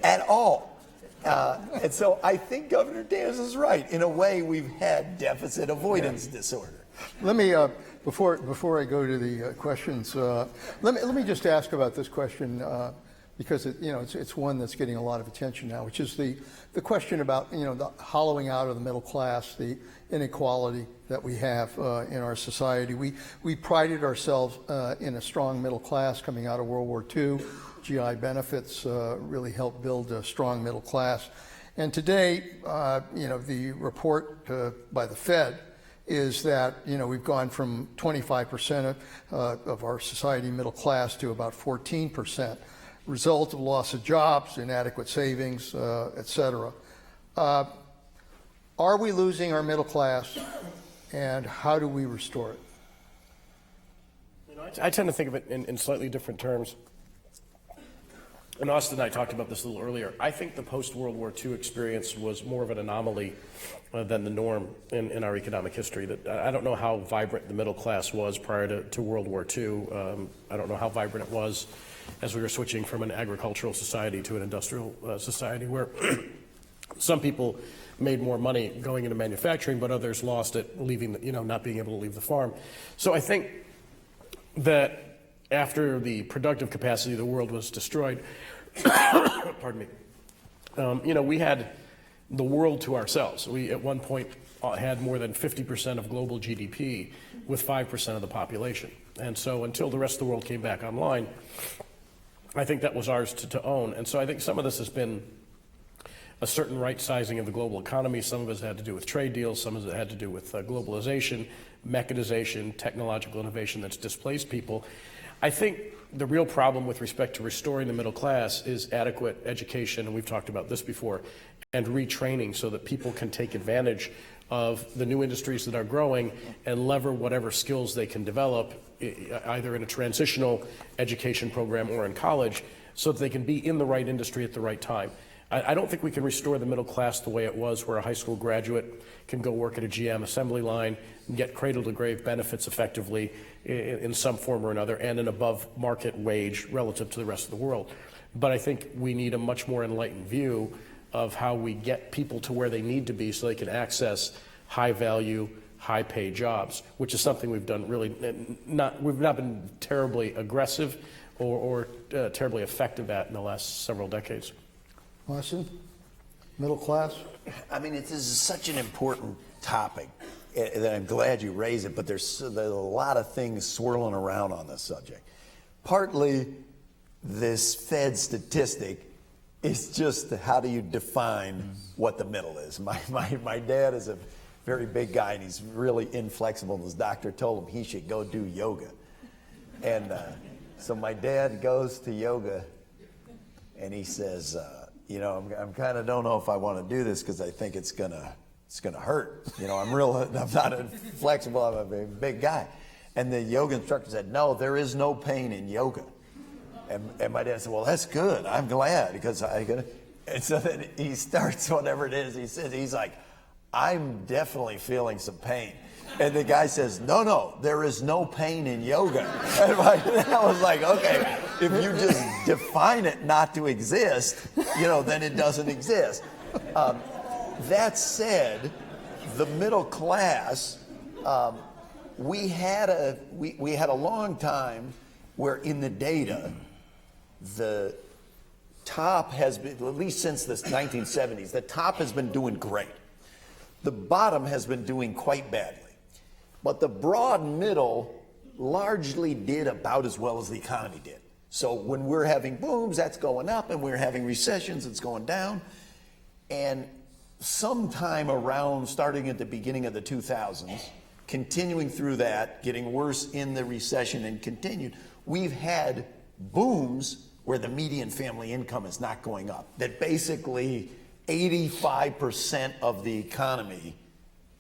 Speaker 5: at all. And so I think Governor Daniels is right. In a way, we've had deficit avoidance disorder.
Speaker 4: Let me, before I go to the questions, let me just ask about this question. because it's one that's getting a lot of attention now, which is the question about the hollowing out of the middle class, the inequality that we have in our society. We prided ourselves in a strong middle class coming out of World War II. GI benefits really helped build a strong middle class. And today, the report by the Fed is that we've gone from 25% of our society middle class to about 14%, result of loss of jobs, inadequate savings, et cetera. Are we losing our middle class, and how do we restore it?
Speaker 6: I tend to think of it in slightly different terms. And Austin and I talked about this a little earlier. I think the post-World War II experience was more of an anomaly than the norm in our economic history. That I don't know how vibrant the middle class was prior to World War II. I don't know how vibrant it was as we were switching from an agricultural society to an industrial society, where some people made more money going into manufacturing, but others lost it leaving, not being able to leave the farm. So I think that after the productive capacity of the world was destroyed, pardon me, we had the world to ourselves. We, at one point, had more than 50% of global GDP with 5% of the population. And so until the rest of the world came back online, I think that was ours to own. And so I think some of this has been a certain right sizing of the global economy. Some of it had to do with trade deals. Some of it had to do with globalization, mechanization, technological innovation that's displaced people. I think the real problem with respect to restoring the middle class is adequate education, and we've talked about this before, and retraining so that people can take advantage of the new industries that are growing and lever whatever skills they can develop, either in a transitional education program or in college, so that they can be in the right industry at the right time. I don't think we can restore the middle class the way it was, where a high school graduate can go work at a GM assembly line and get cradle-to-grave benefits effectively in some form or another, and an above-market wage relative to the rest of the world. But I think we need a much more enlightened view of how we get people to where they need to be so they can access high-value, high-paid jobs, which is something we've done really we've not been terribly aggressive or terribly effective at in the last several decades.
Speaker 4: Austin, middle class?
Speaker 5: I mean, this is such an important topic that I'm glad you raised it, but there's a lot of things swirling around on this subject. Partly, this Fed statistic is just how do you define what the middle is. My dad is a very big guy, and he's really inflexible, and his doctor told him he should go do yoga. And so my dad goes to yoga, and he says, I'm kind of don't know if I want to do this because I think it's gonna hurt. I'm not inflexible. I'm a big guy. And the yoga instructor said, no, there is no pain in yoga. And my dad said, well, that's good. I'm glad because and so then he starts whatever it is. He says, he's like, I'm definitely feeling some pain. And the guy says, no, there is no pain in yoga. And I was like, okay, if you just define it not to exist, then it doesn't exist. That said, the middle class, we had a long time where in the data, the top has been, at least since the 1970s, the top has been doing great. The bottom has been doing quite badly. But the broad middle largely did about as well as the economy did. So when we're having booms, that's going up, and we're having recessions, it's going down. And sometime around, starting at the beginning of the 2000s, continuing through that, getting worse in the recession and continued, we've had booms where the median family income is not going up. That basically 85% of the economy,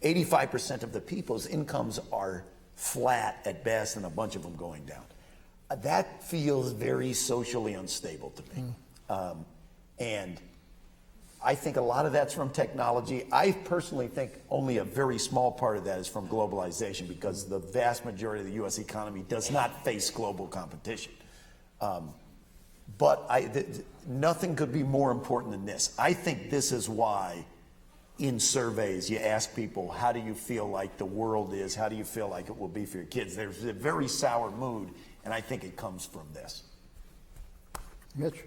Speaker 5: 85% of the people's incomes are flat at best, and a bunch of them going down. That feels very socially unstable to me. And I think a lot of that's from technology. I personally think only a very small part of that is from globalization, because the vast majority of the U.S. economy does not face global competition. But nothing could be more important than this. I think this is why in surveys you ask people, how do you feel like the world is? How do you feel like it will be for your kids? There's a very sour mood, and I think it comes from this.
Speaker 4: Mitch?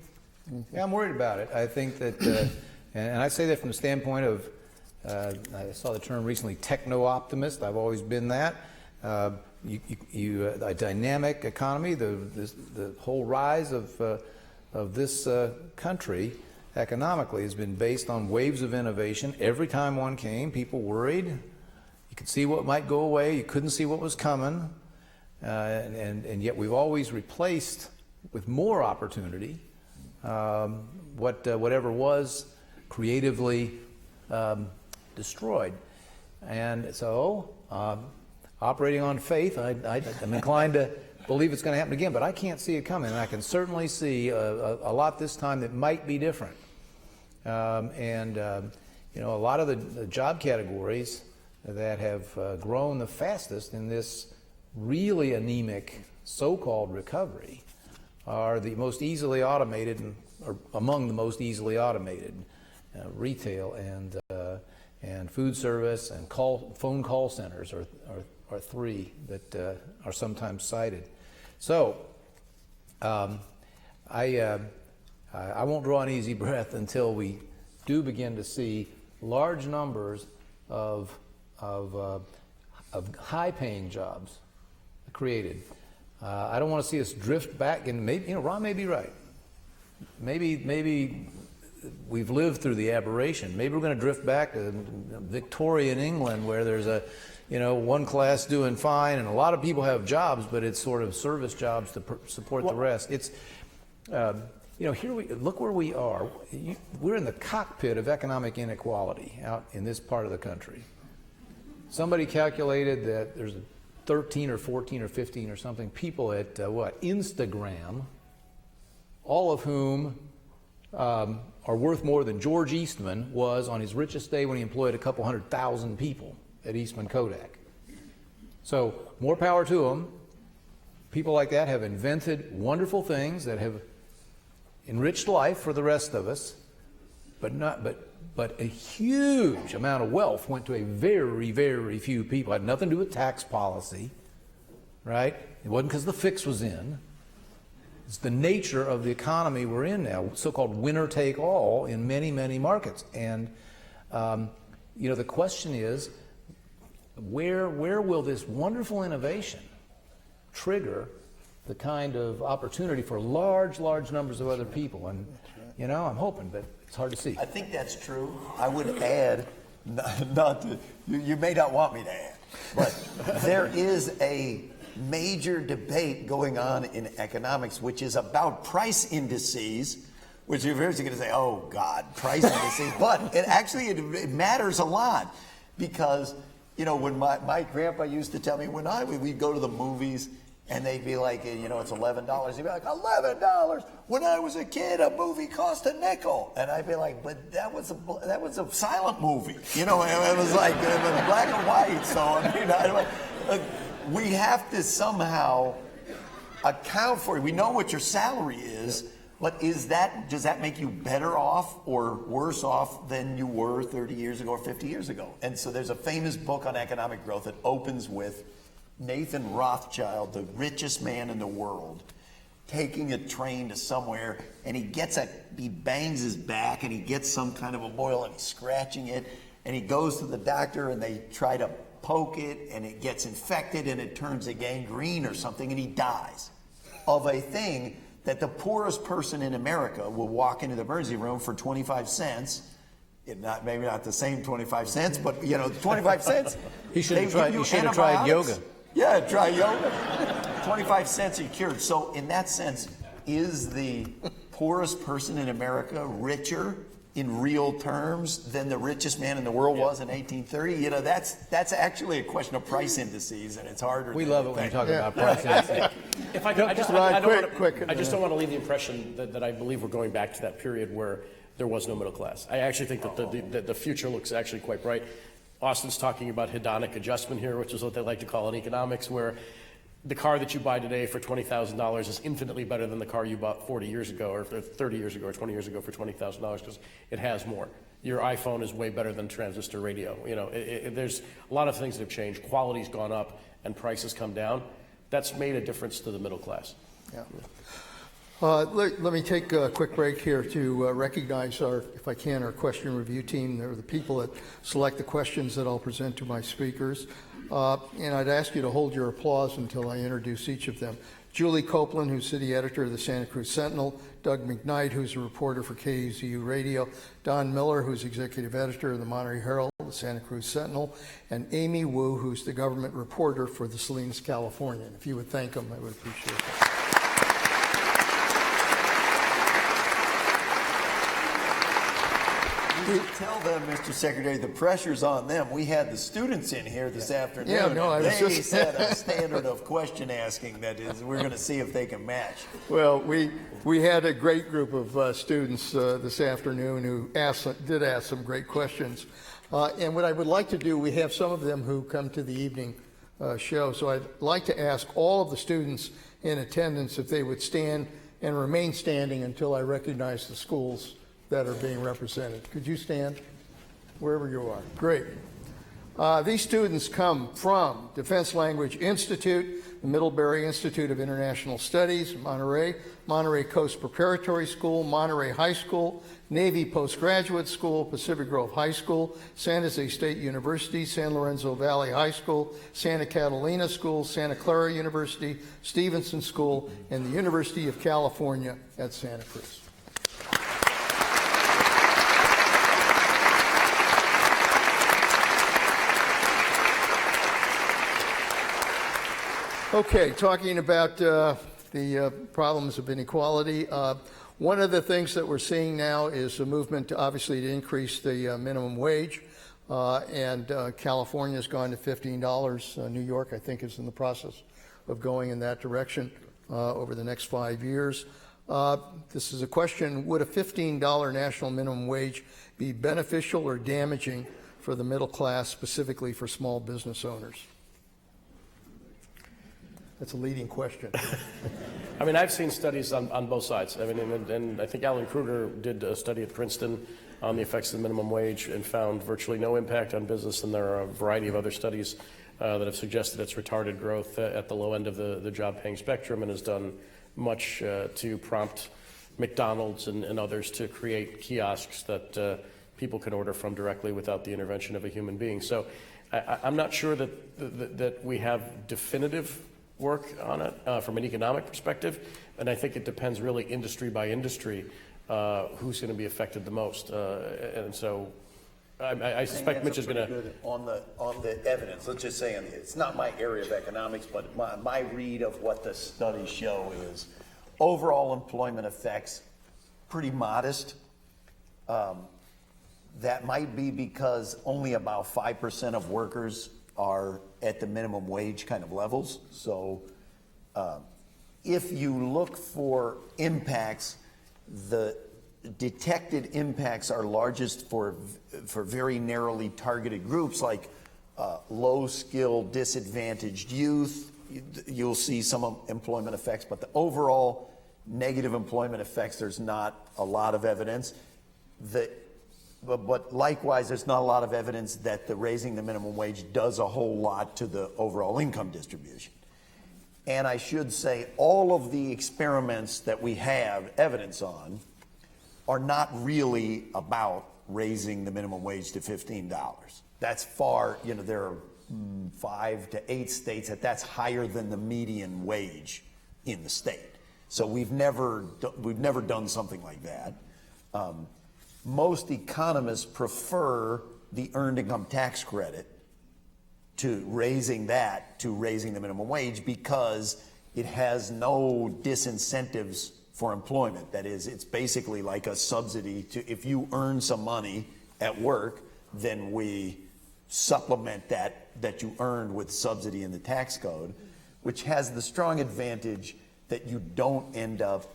Speaker 3: Yeah, I'm worried about it. I think that, and I say that from the standpoint of, I saw the term recently, techno-optimist. I've always been that. A dynamic economy, the whole rise of this country economically has been based on waves of innovation. Every time one came, people worried. You could see what might go away. You couldn't see what was coming. And yet we've always replaced with more opportunity whatever was creatively destroyed. And so, operating on faith, I'm inclined to believe it's going to happen again, but I can't see it coming. And I can certainly see a lot this time that might be different. You know, a lot of the job categories that have grown the fastest in this really anemic so-called recovery are the most easily automated, or among the most easily automated. Retail and food service and phone call centers are three that are sometimes cited. So I won't draw an easy breath until we do begin to see large numbers of high-paying jobs created. I don't want to see us drift back, and maybe, you know, Ron may be right. Maybe we've lived through the aberration. Maybe we're going to drift back to Victorian England, where there's one class doing fine, and a lot of people have jobs, but it's sort of service jobs to support the rest. It's, here look where we are. We're in the cockpit of economic inequality out in this part of the country. Somebody calculated that there's 13 or 14 or 15 or something people at Instagram, all of whom are worth more than George Eastman was on his richest day when he employed a couple 100,000 people at Eastman Kodak. So more power to them. People like that have invented wonderful things that have enriched life for the rest of us, but a huge amount of wealth went to a very, very few people. It had nothing to do with tax policy, right? It wasn't because the fix was in. It's the nature of the economy we're in now, so-called winner-take-all in many, many markets. And, the question is, where will this wonderful innovation trigger the kind of opportunity for large, large numbers of other people? And, I'm hoping, but it's hard to see.
Speaker 5: I think that's true. I would add, you may not want me to add, but there is a major debate going on in economics, which is about price indices, which you're going to say, oh God, price indices. But it matters a lot, because, when my grandpa used to tell me, we'd go to the movies, and they'd be like, it's $11. He'd be like, $11? When I was a kid, a movie cost a nickel. And I'd be like, but that was a silent movie. It was like, it was black and white. So, we have to somehow account for it. We know what your salary is, but does that make you better off or worse off than you were 30 years ago or 50 years ago? And so there's a famous book on economic growth that opens with Nathan Rothschild, the richest man in the world, taking a train to somewhere, and he bangs his back, and he gets some kind of a boil, and he's scratching it, and he goes to the doctor, and they try to poke it, and it gets infected, and it turns a gangrene or something, and he dies of a thing that the poorest person in America will walk into the emergency room for 25 cents. Maybe not the same 25 cents, but 25 cents.
Speaker 3: He should have tried yoga.
Speaker 5: Yeah, try yoga. 25 cents you're cured. So in that sense, is the poorest person in America richer in real terms than the richest man in the world was in 1830? That's actually a question of price indices, and it's harder.
Speaker 3: We love it when you talk about price indices.
Speaker 6: I just don't want to leave the impression that I believe we're going back to that period where there was no middle class. I actually think that the future looks actually quite bright. Austin's talking about hedonic adjustment here, which is what they like to call in economics, where the car that you buy today for $20,000 is infinitely better than the car you bought 40 years ago or 30 years ago or 20 years ago for $20,000 because it has more. Your iPhone is way better than transistor radio. There's a lot of things that have changed. Quality's gone up and prices come down. That's made a difference to the middle class.
Speaker 4: Yeah. Let me take a quick break here to recognize our, if I can, our question review team. They're the people that select the questions that I'll present to my speakers. And I'd ask you to hold your applause until I introduce each of them. Julie Copeland, who's city editor of the Santa Cruz Sentinel, Doug McKnight, who's a reporter for KZU Radio, Don Miller, who's executive editor of the Monterey Herald, the Santa Cruz Sentinel, and Amy Wu, who's the government reporter for the Salinas Californian. If you would thank them, I would appreciate that.
Speaker 5: You tell them, Mr. Secretary, the pressure's on them. We had the students in here this afternoon.
Speaker 4: Yeah, no, I was
Speaker 5: they
Speaker 4: just
Speaker 5: set a standard of question asking that is, we're going to see if they can match.
Speaker 4: Well, we had a great group of students this afternoon who did ask some great questions. And what I would like to do, we have some of them who come to the evening show, so I'd like to ask all of the students in attendance if they would stand and remain standing until I recognize the schools that are being represented. Could you stand wherever you are? Great. These students come from Defense Language Institute, the Middlebury Institute of International Studies, Monterey, Monterey Coast Preparatory School, Monterey High School, Navy Postgraduate School, Pacific Grove High School, San Jose State University, San Lorenzo Valley High School, Santa Catalina School, Santa Clara University, Stevenson School, and the University of California at Santa Cruz. Okay, talking about the problems of inequality. One of the things that we're seeing now is a movement, obviously, to increase the minimum wage. And California has gone to $15. New York, I think, is in the process of going in that direction over the next 5 years. This is a question, would a $15 national minimum wage be beneficial or damaging for the middle class, specifically for small business owners? That's a leading question.
Speaker 6: I mean, I've seen studies on both sides. I mean, and I think Alan Kruger did a study at Princeton on the effects of the minimum wage and found virtually no impact on business. And there are a variety of other studies that have suggested it's retarded growth at the low end of the job-paying spectrum and has done much to prompt McDonald's and others to create kiosks that people can order from directly without the intervention of a human being. So I'm not sure that we have definitive work on it from an economic perspective, and I think it depends really industry by industry who's going to be affected the most. And so I suspect Mitch is going to...
Speaker 5: On the evidence, let's just say, it's not my area of economics, but my read of what the studies show is overall employment effects pretty modest. That might be because only about 5% of workers are at the minimum wage kind of levels. So if you look for impacts, the detected impacts are largest for very narrowly targeted groups like low-skilled, disadvantaged youth. You'll see some employment effects, but the overall negative employment effects, there's not a lot of evidence. But likewise, there's not a lot of evidence that the raising the minimum wage does a whole lot to the overall income distribution. And I should say all of the experiments that we have evidence on are not really about raising the minimum wage to $15. That's far, there are 5 to 8 states that's higher than the median wage in the state. So we've never done something like that. Most economists prefer the earned income tax credit to raising the minimum wage because it has no disincentives for employment. That is, it's basically like a subsidy to, if you earn some money at work, then we supplement that you earned with subsidy in the tax code, which has the strong advantage that you don't end up,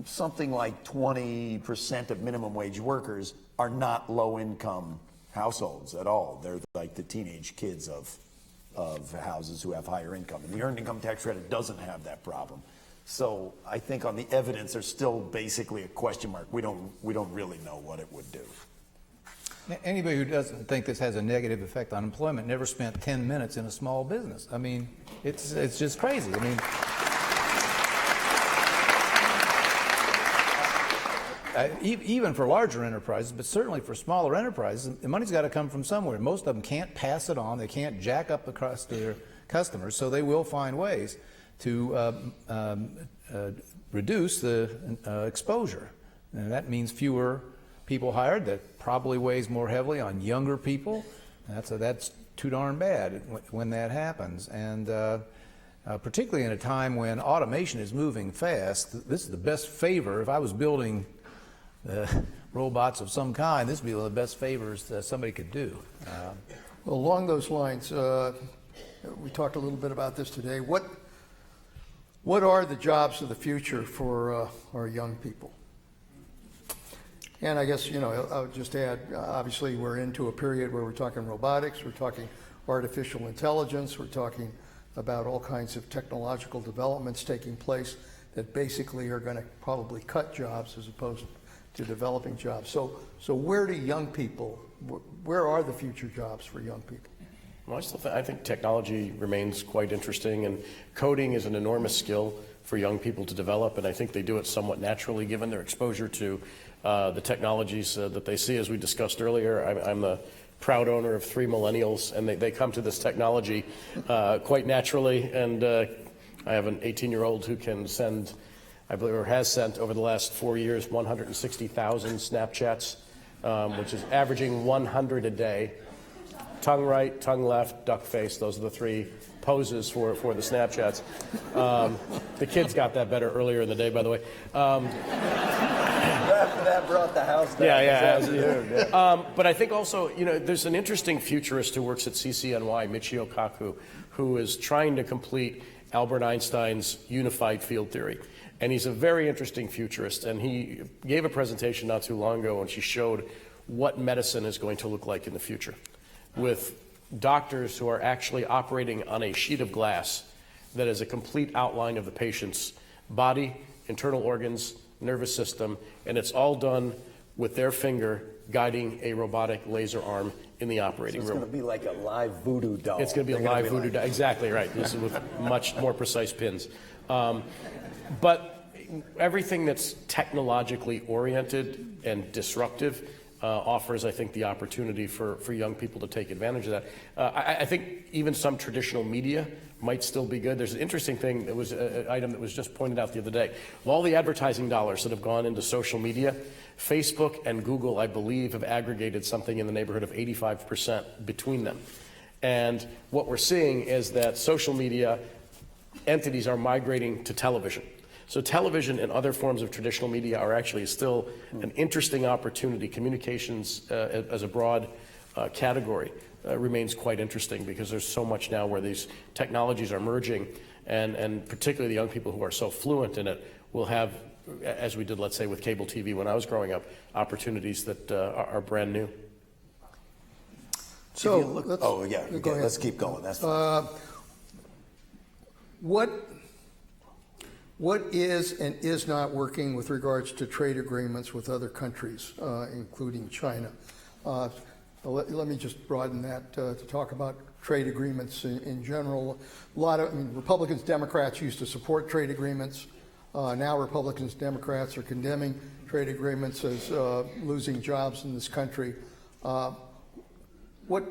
Speaker 5: something like 20% of minimum wage workers are not low-income households at all. They're like the teenage kids of houses who have higher income. And the earned income tax credit doesn't have that problem. So I think on the evidence, there's still basically a question mark. We don't really know what it would do.
Speaker 3: Anybody who doesn't think this has a negative effect on employment never spent 10 minutes in a small business. I mean, it's just crazy. I mean, even for larger enterprises, but certainly for smaller enterprises, the money's got to come from somewhere. Most of them can't pass it on. They can't jack up the cost to their customers, so they will find ways to reduce the exposure. And that means fewer people hired. That probably weighs more heavily on younger people. That's too darn bad when that happens. And particularly in a time when automation is moving fast, this is the best favor. If I was building robots of some kind, this would be one of the best favors that somebody could do.
Speaker 4: Well, along those lines, we talked a little bit about this today. What are the jobs of the future for our young people? And I guess, I would just add, obviously we're into a period where we're talking robotics, we're talking artificial intelligence, we're talking about all kinds of technological developments taking place that basically are going to probably cut jobs as opposed to developing jobs. So where do young people, where are the future jobs for young people?
Speaker 6: Well, I think technology remains quite interesting, and coding is an enormous skill for young people to develop, and I think they do it somewhat naturally given their exposure to the technologies that they see. As we discussed earlier, I'm the proud owner of 3 millennials, and they come to this technology quite naturally, and I have an 18-year-old who can send, I believe, or has sent over the last 4 years, 160,000 Snapchats, which is averaging 100 a day. Tongue right, tongue left, duck face, those are the 3 poses for the Snapchats. The kids got that better earlier in the day, by the way.
Speaker 5: That brought the house down.
Speaker 6: Yeah. But I think also, there's an interesting futurist who works at CCNY, Michio Kaku, who is trying to complete Albert Einstein's unified field theory. And he's a very interesting futurist. And he gave a presentation not too long ago, and she showed what medicine is going to look like in the future, with doctors who are actually operating on a sheet of glass that is a complete outline of the patient's body, internal organs, nervous system, and it's all done with their finger guiding a robotic laser arm in the operating room.
Speaker 5: It's going to be like a live voodoo doll.
Speaker 6: It's going to be a live voodoo doll. Exactly right. This is with much more precise pins. But everything that's technologically oriented and disruptive offers, I think, the opportunity for young people to take advantage of that. I think even some traditional media might still be good. There's an interesting thing that was an item that was just pointed out the other day. Of all the advertising dollars that have gone into social media, Facebook and Google, I believe, have aggregated something in the neighborhood of 85% between them. And what we're seeing is that social media entities are migrating to television. So television and other forms of traditional media are actually still an interesting opportunity. Communications as a broad category remains quite interesting because there's so much now where these technologies are merging, and particularly the young people who are so fluent in it will have, as we did, let's say, with cable TV when I was growing up, opportunities that are brand new.
Speaker 4: So,
Speaker 5: let's keep going. That's fine.
Speaker 4: What is and is not working with regards to trade agreements with other countries, including China? Let me just broaden that to talk about trade agreements in general. Republicans, Democrats used to support trade agreements. Now Republicans, Democrats are condemning trade agreements as losing jobs in this country. What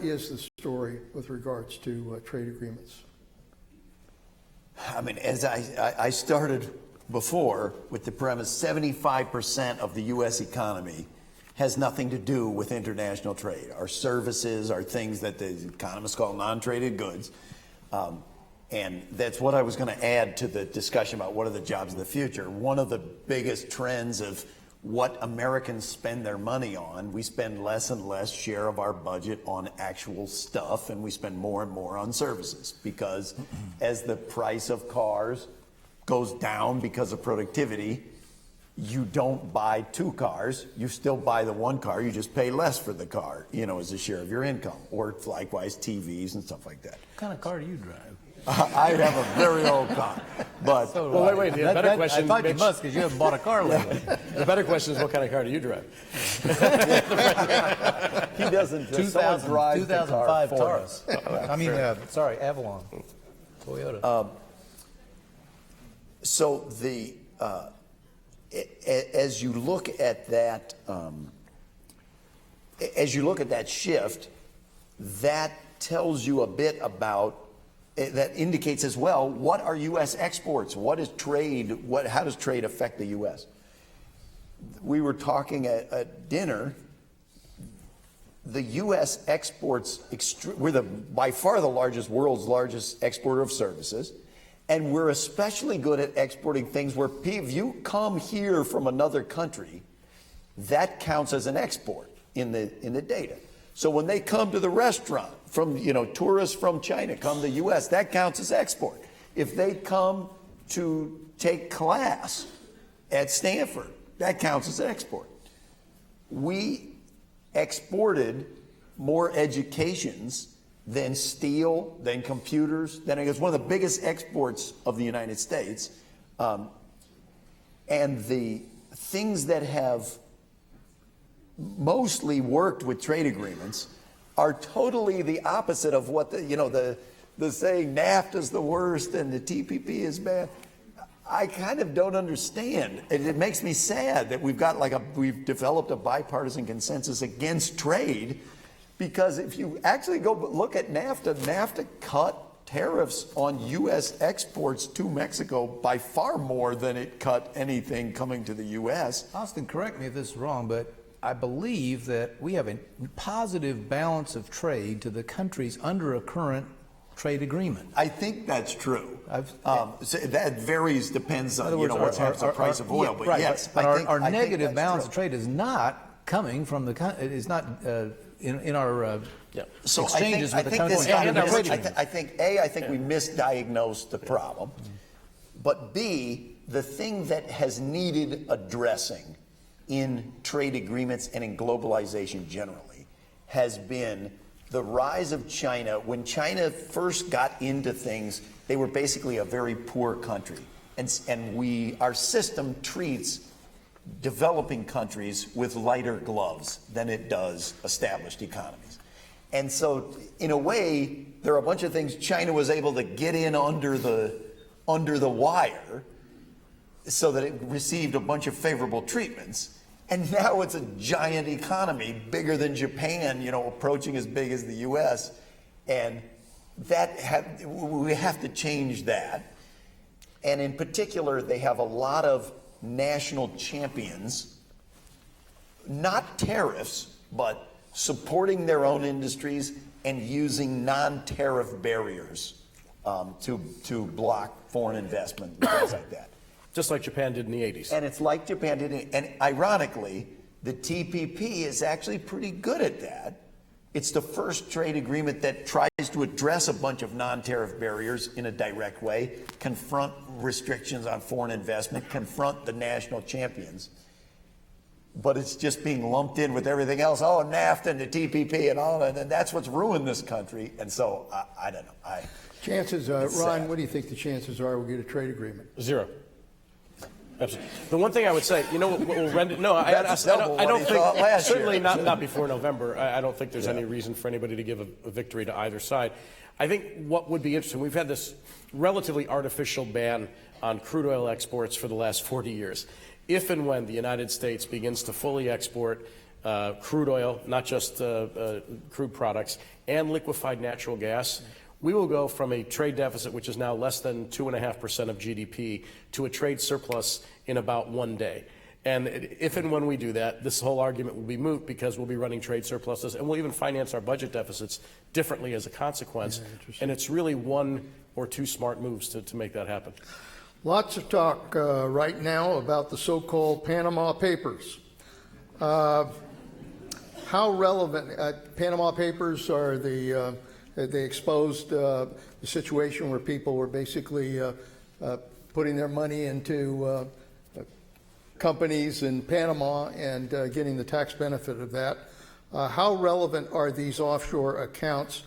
Speaker 4: is the story with regards to trade agreements?
Speaker 5: I mean, as I started before with the premise, 75% of the U.S. economy has nothing to do with international trade. Our services are things that the economists call non-traded goods. And that's what I was going to add to the discussion about what are the jobs of the future. One of the biggest trends of what Americans spend their money on, we spend less and less share of our budget on actual stuff, and we spend more and more on services, because as the price of cars goes down because of productivity, you don't buy 2 cars, you still buy the 1 car, you just pay less for the car, as a share of your income, or likewise TVs and stuff like that.
Speaker 3: What kind of car do you drive?
Speaker 5: I have a very old car, but
Speaker 6: wait. The better question.
Speaker 3: I thought you must, because you haven't bought a car lately.
Speaker 6: The better question is, what kind of car do you drive?
Speaker 5: He doesn't.
Speaker 3: 2005 Taurus. Avalon, Toyota.
Speaker 5: So as you look at that, shift, that tells you a bit about. That indicates as well, what are U.S. exports? What is trade? How does trade affect the U.S.? We were talking at dinner. The U.S. exports, we're by far the world's largest exporter of services, and we're especially good at exporting things where if you come here from another country, that counts as an export in the data. So when they come to the restaurant, tourists from China come to the U.S., that counts as export. If they come to take class at Stanford, that counts as export. We exported more educations than steel, than computers, than it's one of the biggest exports of the United States. And the things that have mostly worked with trade agreements are totally the opposite of what the saying NAFTA's the worst and the TPP is bad. I kind of don't understand. It makes me sad that we've developed a bipartisan consensus against trade, because if you actually go look at NAFTA cut tariffs on U.S. exports to Mexico by far more than it cut anything coming to the U.S.
Speaker 3: Austin, correct me if this is wrong, but I believe that we have a positive balance of trade to the countries under a current trade agreement.
Speaker 5: I think that's true. So that varies, depends on what's happening to the price of oil.
Speaker 3: Yeah,
Speaker 5: but
Speaker 3: right,
Speaker 5: yes,
Speaker 3: but
Speaker 5: I think
Speaker 3: our
Speaker 5: that's
Speaker 3: negative balance
Speaker 5: true.
Speaker 3: of trade is not coming from is not in our
Speaker 5: So
Speaker 3: exchanges with the countries
Speaker 5: I
Speaker 3: under the trade agreement.
Speaker 5: think I think we misdiagnosed the problem. But B, the thing that has needed addressing in trade agreements and in globalization generally has been the rise of China. When China first got into things, they were basically a very poor country. And our system treats developing countries with lighter gloves than it does established economies. And so, in a way, there are a bunch of things China was able to get in under the wire so that it received a bunch of favorable treatments. And now it's a giant economy, bigger than Japan, approaching as big as the U.S. And we have to change that. And in particular, they have a lot of national champions, not tariffs, but supporting their own industries and using non-tariff barriers to block foreign investment and things like that.
Speaker 6: Just like Japan did in the 80s.
Speaker 5: And it's like Japan did. And ironically, the TPP is actually pretty good at that. It's the first trade agreement that tries to address a bunch of non-tariff barriers in a direct way, confront restrictions on foreign investment, confront the national champions. But it's just being lumped in with everything else. Oh, NAFTA and the TPP and all that. And that's what's ruined this country. And so, I don't know.
Speaker 4: Chances, Ron, what do you think the chances are we'll get a trade agreement?
Speaker 6: 0. Absolutely. The one thing I would say, what will render? No, I don't think. Certainly not before November. I don't think there's any reason for anybody to give a victory to either side. I think what would be interesting. We've had this relatively artificial ban on crude oil exports for the last 40 years. If and when the United States begins to fully export crude oil, not just crude products, and liquefied natural gas, we will go from a trade deficit, which is now less than 2.5% of GDP, to a trade surplus in about 1 day. And if and when we do that, this whole argument will be moot, because we'll be running trade surpluses, and we'll even finance our budget deficits differently as a consequence. And it's really 1 or 2 smart moves to make that happen.
Speaker 4: Lots of talk right now about the so-called Panama Papers. How relevant? Panama Papers are they exposed the situation where people were basically putting their money into companies in Panama and getting the tax benefit of that. How relevant are these offshore accounts,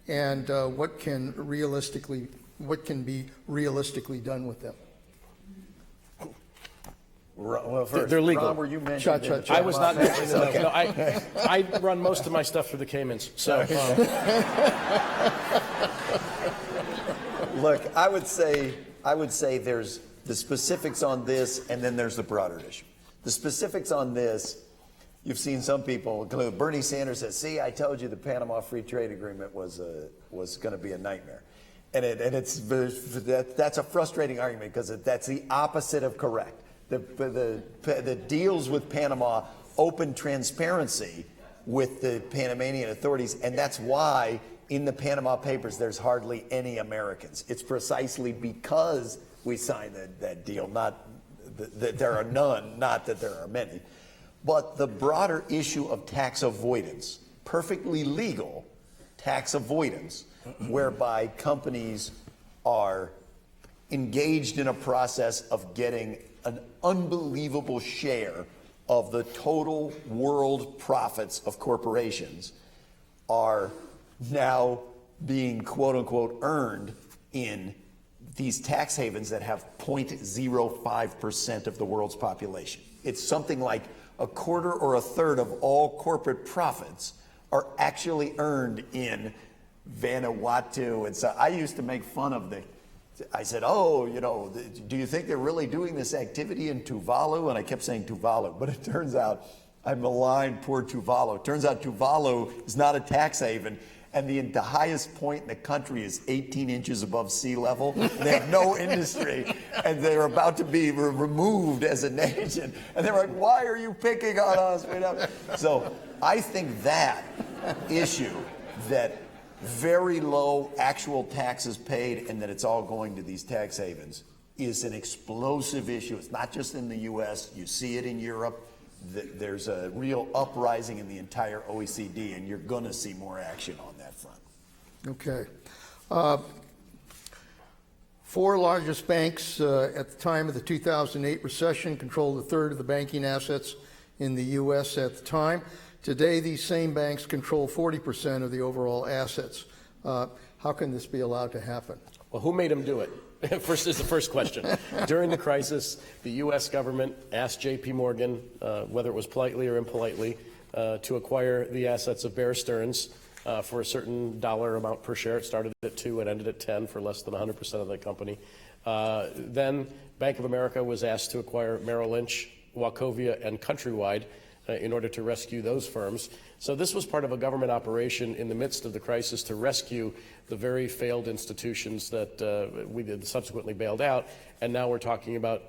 Speaker 4: and what can be realistically done with them?
Speaker 5: Well, first,
Speaker 6: they're legal.
Speaker 5: Ron, were you mentioned?
Speaker 6: I was not mentioning them. Okay. No, I run most of my stuff through the Caymans. So,
Speaker 5: look, I would say there's the specifics on this, and then there's the broader issue. The specifics on this, you've seen some people, including Bernie Sanders, says, "See, I told you the Panama Free Trade Agreement was going to be a nightmare," that's a frustrating argument because that's the opposite of correct. The deals with Panama open transparency with the Panamanian authorities, and that's why in the Panama Papers there's hardly any Americans. It's precisely because we signed that deal, not that there are none, not that there are many. But the broader issue of tax avoidance, perfectly legal tax avoidance, whereby companies are engaged in a process of getting an unbelievable share of the total world profits of corporations, are now being quote unquote earned in these tax havens that have 0.05% of the world's population. It's something like a quarter or a third of all corporate profits are actually earned in Vanuatu. And so I used to make fun of I said, "Oh, do you think they're really doing this activity in Tuvalu?" And I kept saying Tuvalu, but it turns out I maligned poor Tuvalu. It turns out Tuvalu is not a tax haven, and the highest point in the country is 18 inches above sea level. They have no industry, and they're about to be removed as a nation. And they're like, "Why are you picking on us?" So I think that issue, that very low actual taxes paid and that it's all going to these tax havens, is an explosive issue. It's not just in the U.S. You see it in Europe. There's a real uprising in the entire OECD, and you're going to see more action on that front.
Speaker 4: Okay. Four largest banks at the time of the 2008 recession controlled a third of the banking assets in the U.S. at the time. Today, these same banks control 40% of the overall assets. How can this be allowed to happen?
Speaker 6: Well, who made them do it? First is the first question. During the crisis, the U.S. government asked J.P. Morgan, whether it was politely or impolitely, to acquire the assets of Bear Stearns for a certain dollar amount per share. It started at 2 and ended at 10 for less than 100% of the company. Then Bank of America was asked to acquire Merrill Lynch, Wachovia, and Countrywide in order to rescue those firms. So this was part of a government operation in the midst of the crisis to rescue the very failed institutions that we subsequently bailed out, and now we're talking about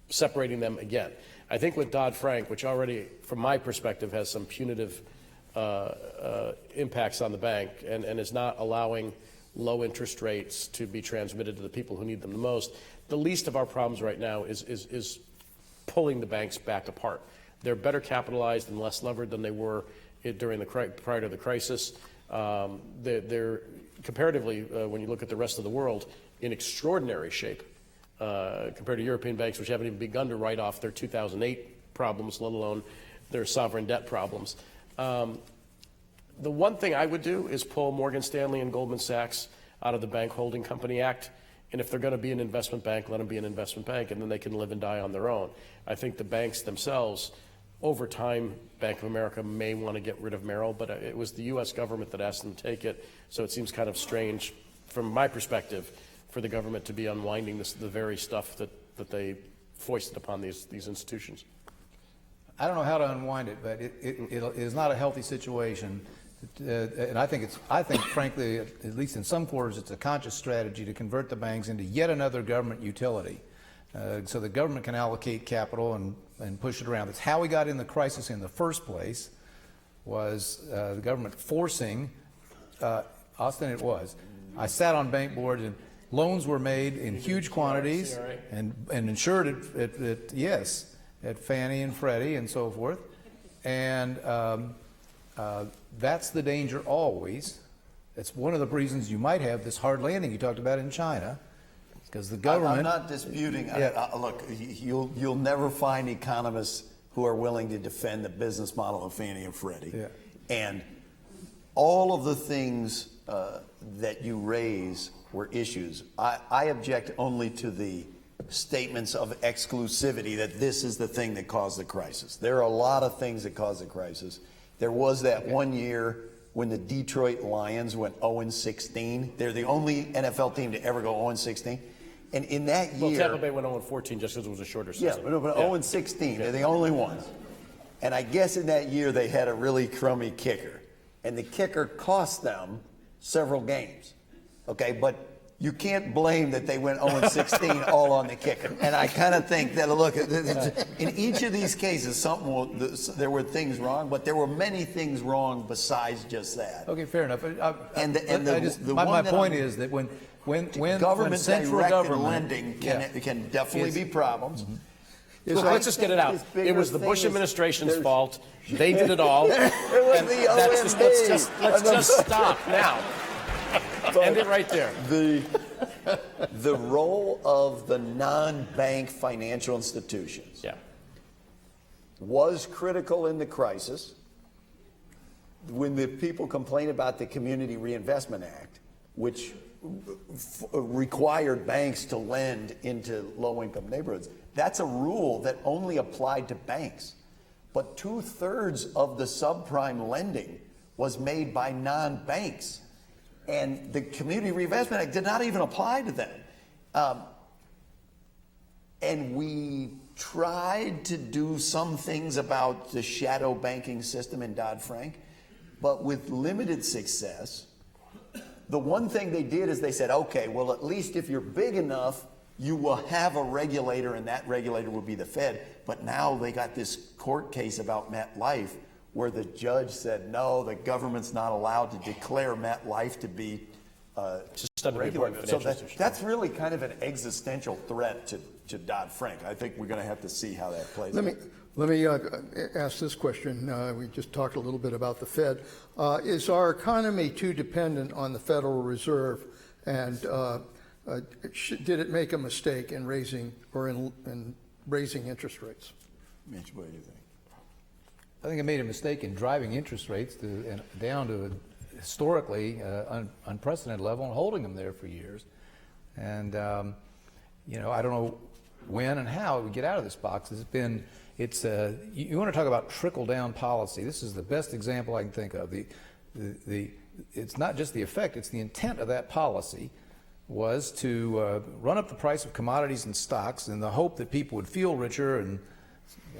Speaker 6: separating them again. I think with Dodd-Frank, which already, from my perspective, has some punitive impacts on the bank and is not allowing low interest rates to be transmitted to the people who need them the most, the least of our problems right now is pulling the banks back apart. They're better capitalized and less levered than they were prior to the crisis. They're comparatively, when you look at the rest of the world, in extraordinary shape compared to European banks, which haven't even begun to write off their 2008 problems, let alone their sovereign debt problems. The one thing I would do is pull Morgan Stanley and Goldman Sachs out of the Bank Holding Company Act. And if they're going to be an investment bank, let them be an investment bank, and then they can live and die on their own. I think the banks themselves, over time, Bank of America may want to get rid of Merrill, but it was the U.S. government that asked them to take it. So it seems kind of strange, from my perspective, for the government to be unwinding the very stuff that they foisted upon these institutions.
Speaker 3: I don't know how to unwind it, but it is not a healthy situation. And I think frankly, at least in some quarters, it's a conscious strategy to convert the banks into yet another government utility. So the government can allocate capital and push it around. That's how we got in the crisis in the first place, was the government forcing, Austin it was. I sat on bank boards and loans were made in huge quantities and insured at Fannie and Freddie and so forth. And that's the danger always. It's one of the reasons you might have this hard landing you talked about in China, because the government...
Speaker 5: I'm not disputing. Look, you'll never find economists who are willing to defend the business model of Fannie and Freddie.
Speaker 3: Yeah.
Speaker 5: And all of the things that you raise were issues. I object only to the statements of exclusivity that this is the thing that caused the crisis. There are a lot of things that caused the crisis. There was that one year when the Detroit Lions went 0-16. They're the only NFL team to ever go 0-16. And in that year,
Speaker 6: Well, Tampa Bay went 0-14 just because it was a shorter
Speaker 5: yeah,
Speaker 6: season.
Speaker 5: but 0-16, they're the only ones. And I guess in that year they had a really crummy kicker, and the kicker cost them several games. Okay, but you can't blame that they went 0-16 all on the kicker. And I kind of think that, look, in each of these cases, there were things wrong, but there were many things wrong besides just that.
Speaker 3: Okay, fair enough.
Speaker 5: My
Speaker 3: point is that when
Speaker 5: government
Speaker 3: central
Speaker 5: directed
Speaker 3: government
Speaker 5: lending can definitely be problems.
Speaker 6: Look, let's just get it out. It was the Bush administration's fault. They did it all.
Speaker 5: It was the OMB.
Speaker 6: Let's just stop now. End it right there.
Speaker 5: The role of the non-bank financial institutions was critical in the crisis. When the people complain about the Community Reinvestment Act, which required banks to lend into low-income neighborhoods, that's a rule that only applied to banks. But 2/3 of the subprime lending was made by non-banks. And the Community Reinvestment Act did not even apply to them. And we tried to do some things about the shadow banking system in Dodd-Frank, but with limited success. The one thing they did is they said, okay, well, at least if you're big enough, you will have a regulator, and that regulator will be the Fed. But now they got this court case about MetLife where the judge said, no, the government's not allowed to declare MetLife to be regulated. So that's really kind of an existential threat to Dodd-Frank. I think we're going to have to see how that plays out.
Speaker 4: Let me ask this question. We just talked a little bit about the Fed. Is our economy too dependent on the Federal Reserve, and did it make a mistake in raising interest rates?
Speaker 5: Mitch, what do you think?
Speaker 3: I think it made a mistake in driving interest rates down to a historically unprecedented level and holding them there for years. And I don't know when and how we get out of this box. You want to talk about trickle-down policy. This is the best example I can think of. It's not just the effect; it's the intent of that policy was to run up the price of commodities and stocks in the hope that people would feel richer and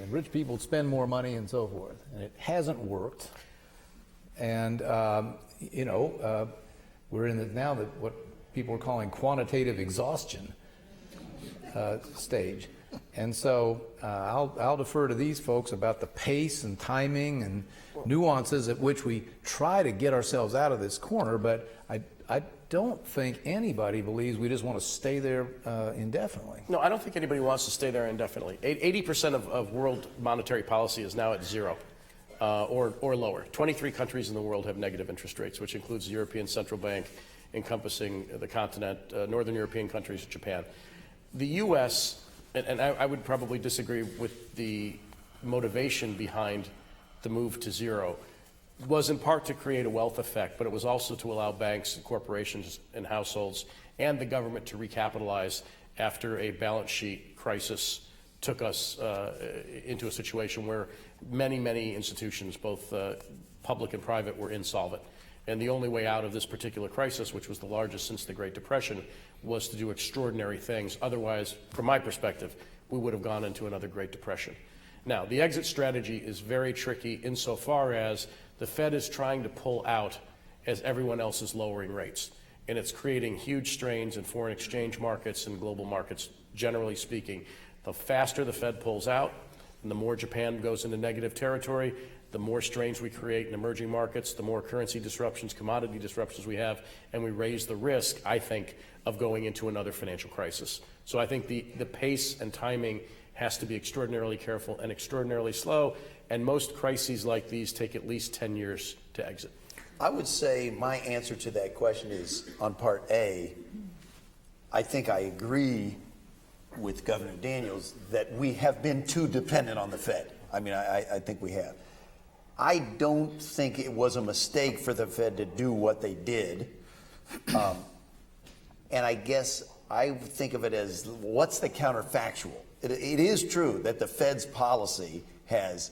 Speaker 3: rich people would spend more money and so forth. And it hasn't worked. And we're in now that what people are calling quantitative exhaustion stage. And so I'll defer to these folks about the pace and timing and nuances at which we try to get ourselves out of this corner, but I don't think anybody believes we just want to stay there indefinitely.
Speaker 6: No, I don't think anybody wants to stay there indefinitely. 80% of world monetary policy is now at zero or lower. 23 countries in the world have negative interest rates, which includes the European Central Bank, encompassing the continent, Northern European countries, Japan. The U.S., and I would probably disagree with the motivation behind the move to zero, was in part to create a wealth effect, but it was also to allow banks and corporations and households and the government to recapitalize after a balance sheet crisis took us into a situation where many institutions, both public and private, were insolvent. And the only way out of this particular crisis, which was the largest since the Great Depression, was to do extraordinary things. Otherwise, from my perspective, we would have gone into another Great Depression. Now, the exit strategy is very tricky insofar as the Fed is trying to pull out as everyone else is lowering rates. And it's creating huge strains in foreign exchange markets and global markets, generally speaking. The faster the Fed pulls out, and the more Japan goes into negative territory, the more strains we create in emerging markets, the more currency disruptions, commodity disruptions we have, and we raise the risk, I think, of going into another financial crisis. So I think the pace and timing has to be extraordinarily careful and extraordinarily slow, and most crises like these take at least 10 years to exit.
Speaker 5: I would say my answer to that question is, on part A, I think I agree with Governor Daniels that we have been too dependent on the Fed. I mean, I think we have. I don't think it was a mistake for the Fed to do what they did. And I guess I think of it as, what's the counterfactual? It is true that the Fed's policy has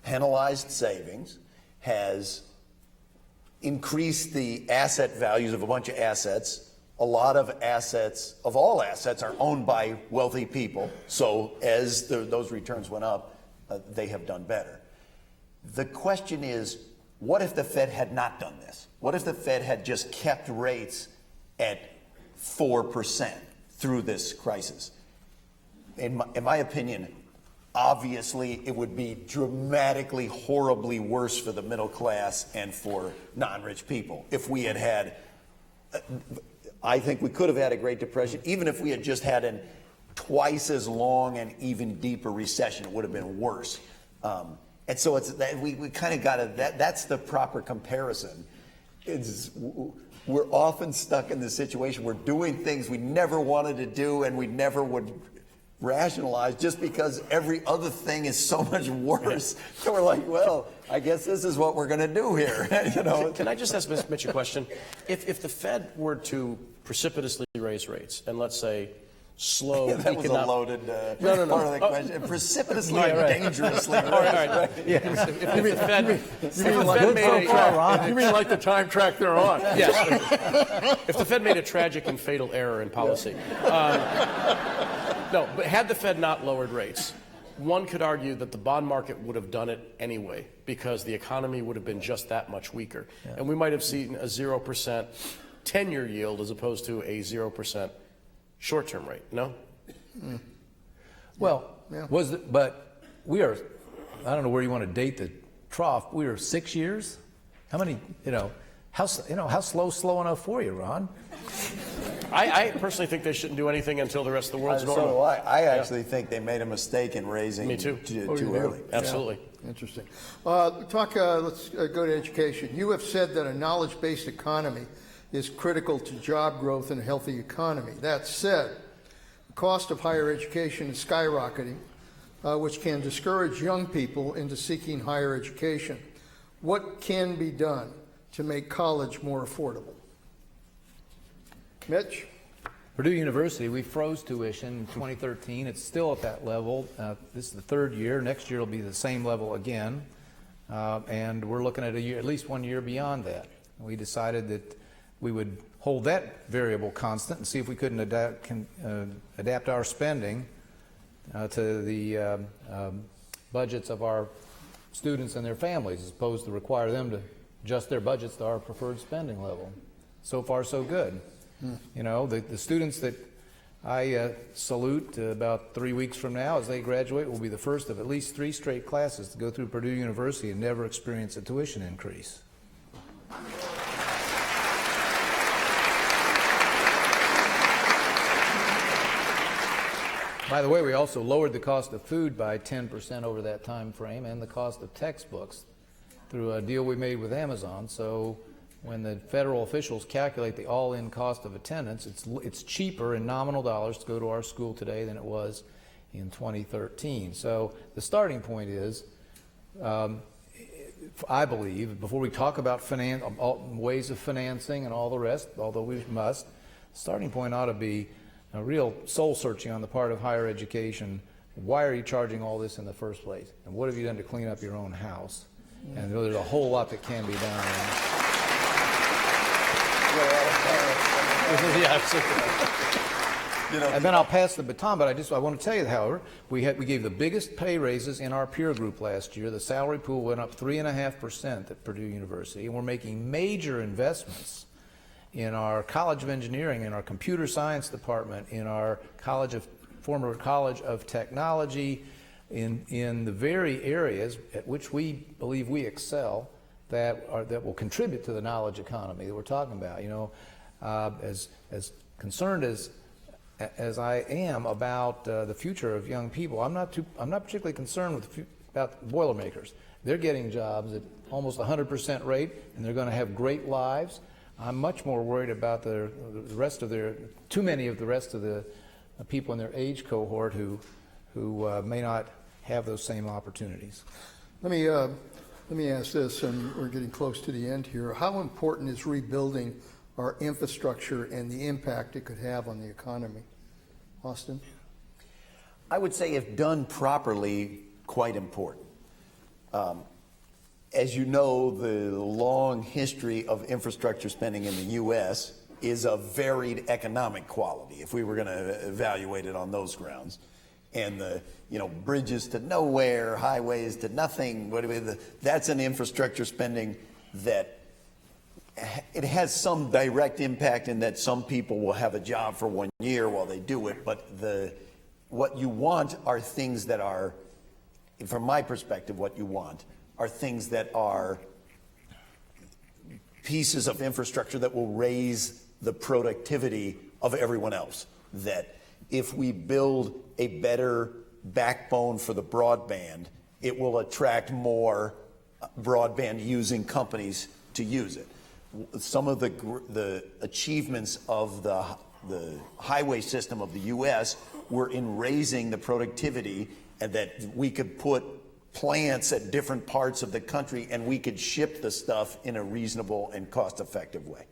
Speaker 5: penalized savings, has increased the asset values of a bunch of assets a lot of assets, of all assets, are owned by wealthy people. So as those returns went up, they have done better. The question is, what if the Fed had not done this? What if the Fed had just kept rates at 4% through this crisis? In my opinion, obviously it would be dramatically, horribly worse for the middle class and for non-rich people if we had I think we could have had a Great Depression, even if we had just had a twice as long and even deeper recession. It would have been worse. And so we kind of got to, that's the proper comparison. We're often stuck in the situation. We're doing things we never wanted to do and we never would rationalize just because every other thing is so much worse. So we're like, well, I guess this is what we're going to do here. You know?
Speaker 6: Can I just ask Mitch a question? If the Fed were to precipitously raise rates and let's say slow
Speaker 5: that was a loaded part of the question. Precipitously, dangerously.
Speaker 6: All right. Yeah. If the Fed
Speaker 4: You mean like the time track they're on?
Speaker 6: Yes. If the Fed made a tragic and fatal error in policy. No, but had the Fed not lowered rates, one could argue that the bond market would have done it anyway because the economy would have been just that much weaker. Yeah. And we might have seen a 0% 10-year yield as opposed to a 0% short-term rate, no?
Speaker 3: Mm. Well, but we are, I don't know where you want to date the trough. We are 6 years? How many, how slow enough for you, Ron?
Speaker 6: I personally think they shouldn't do anything until the rest of the world's normal.
Speaker 5: So do I. I actually think they made a mistake in raising too early.
Speaker 6: Absolutely.
Speaker 4: Yeah. Interesting. Let's go to education. You have said that a knowledge-based economy is critical to job growth and a healthy economy. That said, the cost of higher education is skyrocketing, which can discourage young people into seeking higher education. What can be done to make college more affordable? Mitch?
Speaker 3: Purdue University, we froze tuition in 2013. It's still at that level. This is the third year. Next year will be the same level again. And we're looking at at least 1 year beyond that. We decided that we would hold that variable constant and see if we couldn't adapt our spending to the budgets of our students and their families, as opposed to require them to adjust their budgets to our preferred spending level. So far, so good. The students that I salute about 3 weeks from now as they graduate will be the first of at least 3 straight classes to go through Purdue University and never experience a tuition increase. By the way, we also lowered the cost of food by 10% over that time frame and the cost of textbooks through a deal we made with Amazon. So when the federal officials calculate the all-in cost of attendance, it's cheaper in nominal dollars to go to our school today than it was in 2013. So the starting point is, I believe, before we talk about ways of financing and all the rest, although we must, the starting point ought to be a real soul-searching on the part of higher education. Why are you charging all this in the first place? And what have you done to clean up your own house? And there's a whole lot that can be done.
Speaker 6: Yeah, absolutely.
Speaker 3: And then I'll pass the baton, but I want to tell you, however, we gave the biggest pay raises in our peer group last year. The salary pool went up 3.5% at Purdue University, and we're making major investments in our College of Engineering, in our Computer Science Department, in our former College of Technology, in the very areas at which we believe we excel that will contribute to the knowledge economy that we're talking about. As concerned as I am about the future of young people, I'm not particularly concerned about Boilermakers. They're getting jobs at almost 100% rate, and they're going to have great lives. I'm much more worried about the rest of too many of the rest of the people in their age cohort who may not have those same opportunities.
Speaker 4: Let me ask this, and we're getting close to the end here. How important is rebuilding our infrastructure and the impact it could have on the economy? Austin?
Speaker 5: I would say if done properly, quite important. As you know, the long history of infrastructure spending in the U.S. is a varied economic quality, if we were going to evaluate it on those grounds. And the, bridges to nowhere, highways to nothing, that's an infrastructure spending that it has some direct impact in that some people will have a job for 1 year while they do it, but what you want are things that are, from my perspective, what you want are things that are pieces of infrastructure that will raise the productivity of everyone else. That if we build a better backbone for the broadband, it will attract more broadband using companies to use it. Some of the achievements of the highway system of the U.S. were in raising the productivity, and that we could put plants at different parts of the country and we could ship the stuff in a reasonable and cost-effective way.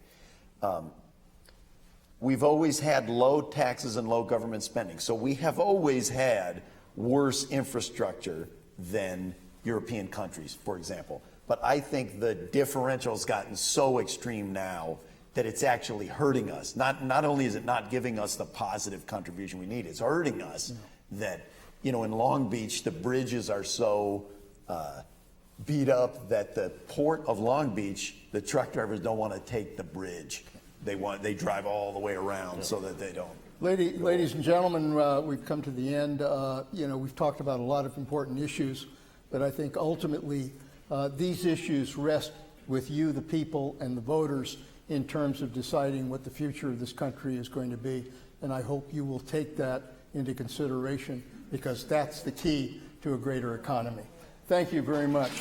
Speaker 5: We've always had low taxes and low government spending, so we have always had worse infrastructure than European countries, for example. But I think the differential's gotten so extreme now that it's actually hurting us. Not only is it not giving us the positive contribution we need, it's hurting us. That, in Long Beach, the bridges are so beat up that the port of Long Beach, the truck drivers don't want to take the bridge. They drive all the way around so that they don't.
Speaker 4: Ladies and gentlemen, we've come to the end. We've talked about a lot of important issues, but I think ultimately these issues rest with you, the people, and the voters in terms of deciding what the future of this country is going to be. And I hope you will take that into consideration, because that's the key to a greater economy. Thank you very much.